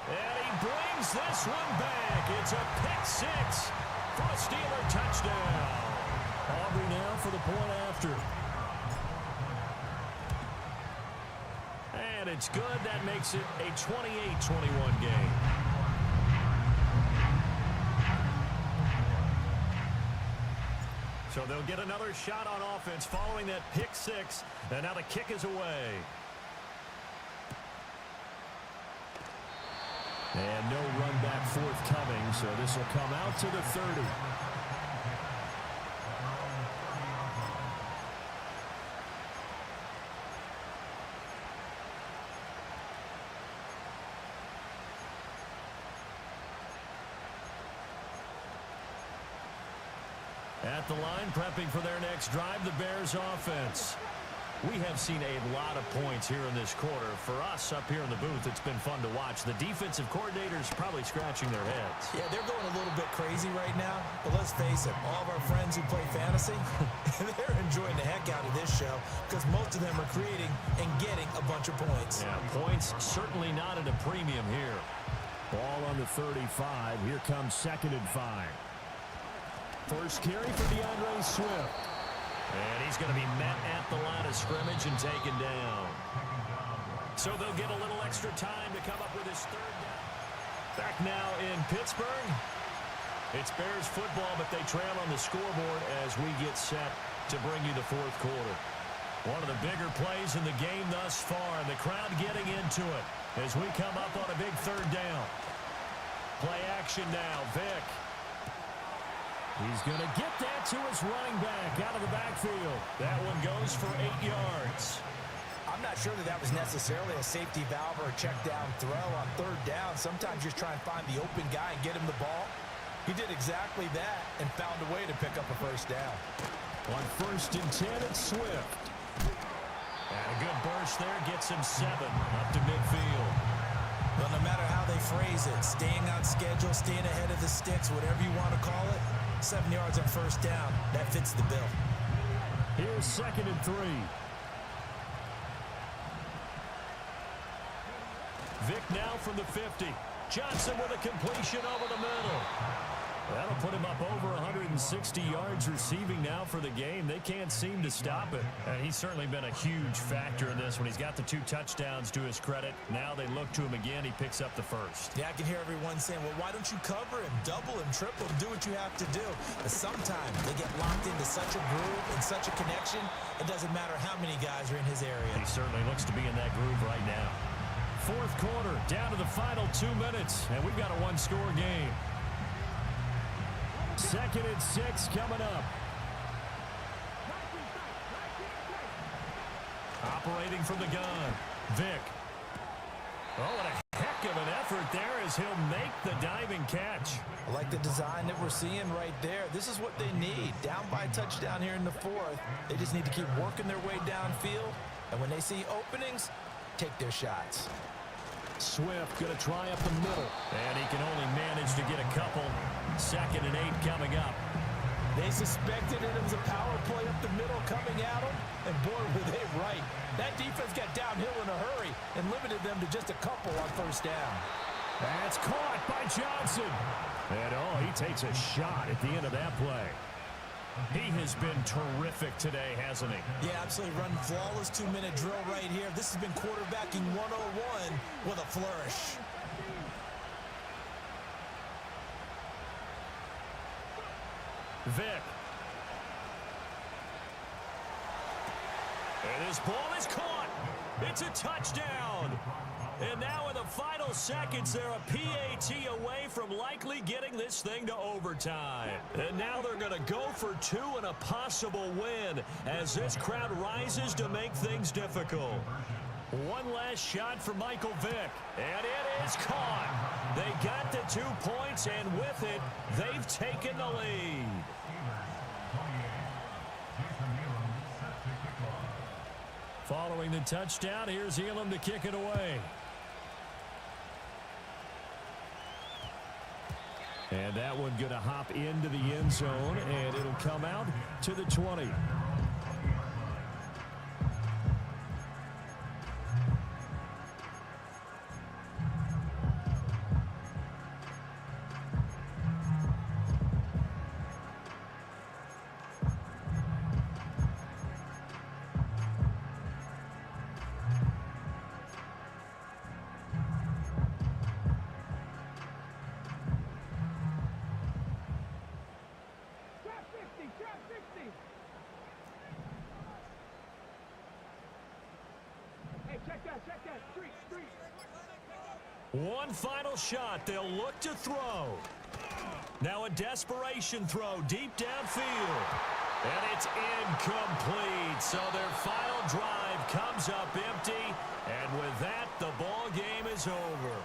And he brings this one back. It's a pick six for a Steeler touchdown. Aubrey now for the point after. And it's good. That makes it a 28-21 game. So they'll get another shot on offense following that pick six. And now the kick is away. And no run back forthcoming, so this will come out to the 30. At the line, prepping for their next drive, the Bears offense. We have seen a lot of points here in this quarter. For us up here in the booth, it's been fun to watch. The defensive coordinators probably scratching their heads. Yeah, they're going a little bit crazy right now. But let's face it, all of our friends who play fantasy, they're enjoying the heck out of this show because most of them are creating and getting a bunch of points. Yeah, points certainly not at a premium here. Ball on the 35. Here comes 2nd and 5. First carry for DeAndre Swift. And he's going to be met at the line of scrimmage and taken down. So they'll get a little extra time to come up with his 3rd down. Back now in Pittsburgh. It's Bears football, but they trail on the scoreboard as we get set to bring you the 4th quarter. One of the bigger plays in the game thus far, and the crowd getting into it as we come up on a big 3rd down. Play action now, Vick. He's going to get that to his running back out of the backfield. That one goes for 8 yards. I'm not sure that was necessarily a safety valve or a check down throw on 3rd down. Sometimes you just try and find the open guy and get him the ball. He did exactly that and found a way to pick up a 1st down. On 1st and 10, it's Swift. And a good burst there gets him 7 up to midfield. Well, no matter how they phrase it, staying on schedule, staying ahead of the sticks, whatever you want to call it, 7 yards on 1st down, that fits the bill. Here's 2nd and 3. Vick now from the 50. Johnson with a completion over the middle. That'll put him up over 160 yards receiving now for the game. They can't seem to stop it. And he's certainly been a huge factor in this one. He's got the 2 touchdowns to his credit. Now they look to him again. He picks up the 1st. Yeah, I can hear everyone saying, well, why don't you cover him, double him, triple him, do what you have to do. But sometimes they get locked into such a groove and such a connection, it doesn't matter how many guys are in his area. He certainly looks to be in that groove right now. 4th quarter, down to the final 2 minutes, and we've got a 1-score game. 2nd and 6 coming up. Operating from the gun, Vick. Oh, what a heck of an effort there as he'll make the diving catch. I like the design that we're seeing right there. This is what they need. Down by a touchdown here in the 4th. They just need to keep working their way downfield. And when they see openings, take their shots. Swift going to try up the middle. And he can only manage to get a couple. 2nd and 8 coming up. They suspected it was a power play up the middle coming at them. And boy, were they right. That defense got downhill in a hurry and limited them to just a couple on 1st down. That's caught by Johnson. And he takes a shot at the end of that play. He has been terrific today, hasn't he? Yeah, absolutely. Run flawless 2-minute drill right here. This has been quarterbacking 101 with a flourish. Vick. And this ball is caught. It's a touchdown. And now in the final seconds, they're a PAT away from likely getting this thing to overtime. And now they're going to go for 2 and a possible win as this crowd rises to make things difficult. One last shot for Michael Vick. And it is caught. They got the 2 points, and with it, they've taken the lead. Following the touchdown, here's Elam to kick it away. And that one going to hop into the end zone, and it'll come out to the 20. One final shot. They'll look to throw. Now a desperation throw deep downfield. And it's incomplete. So their final drive comes up empty. And with that, the ball game is over.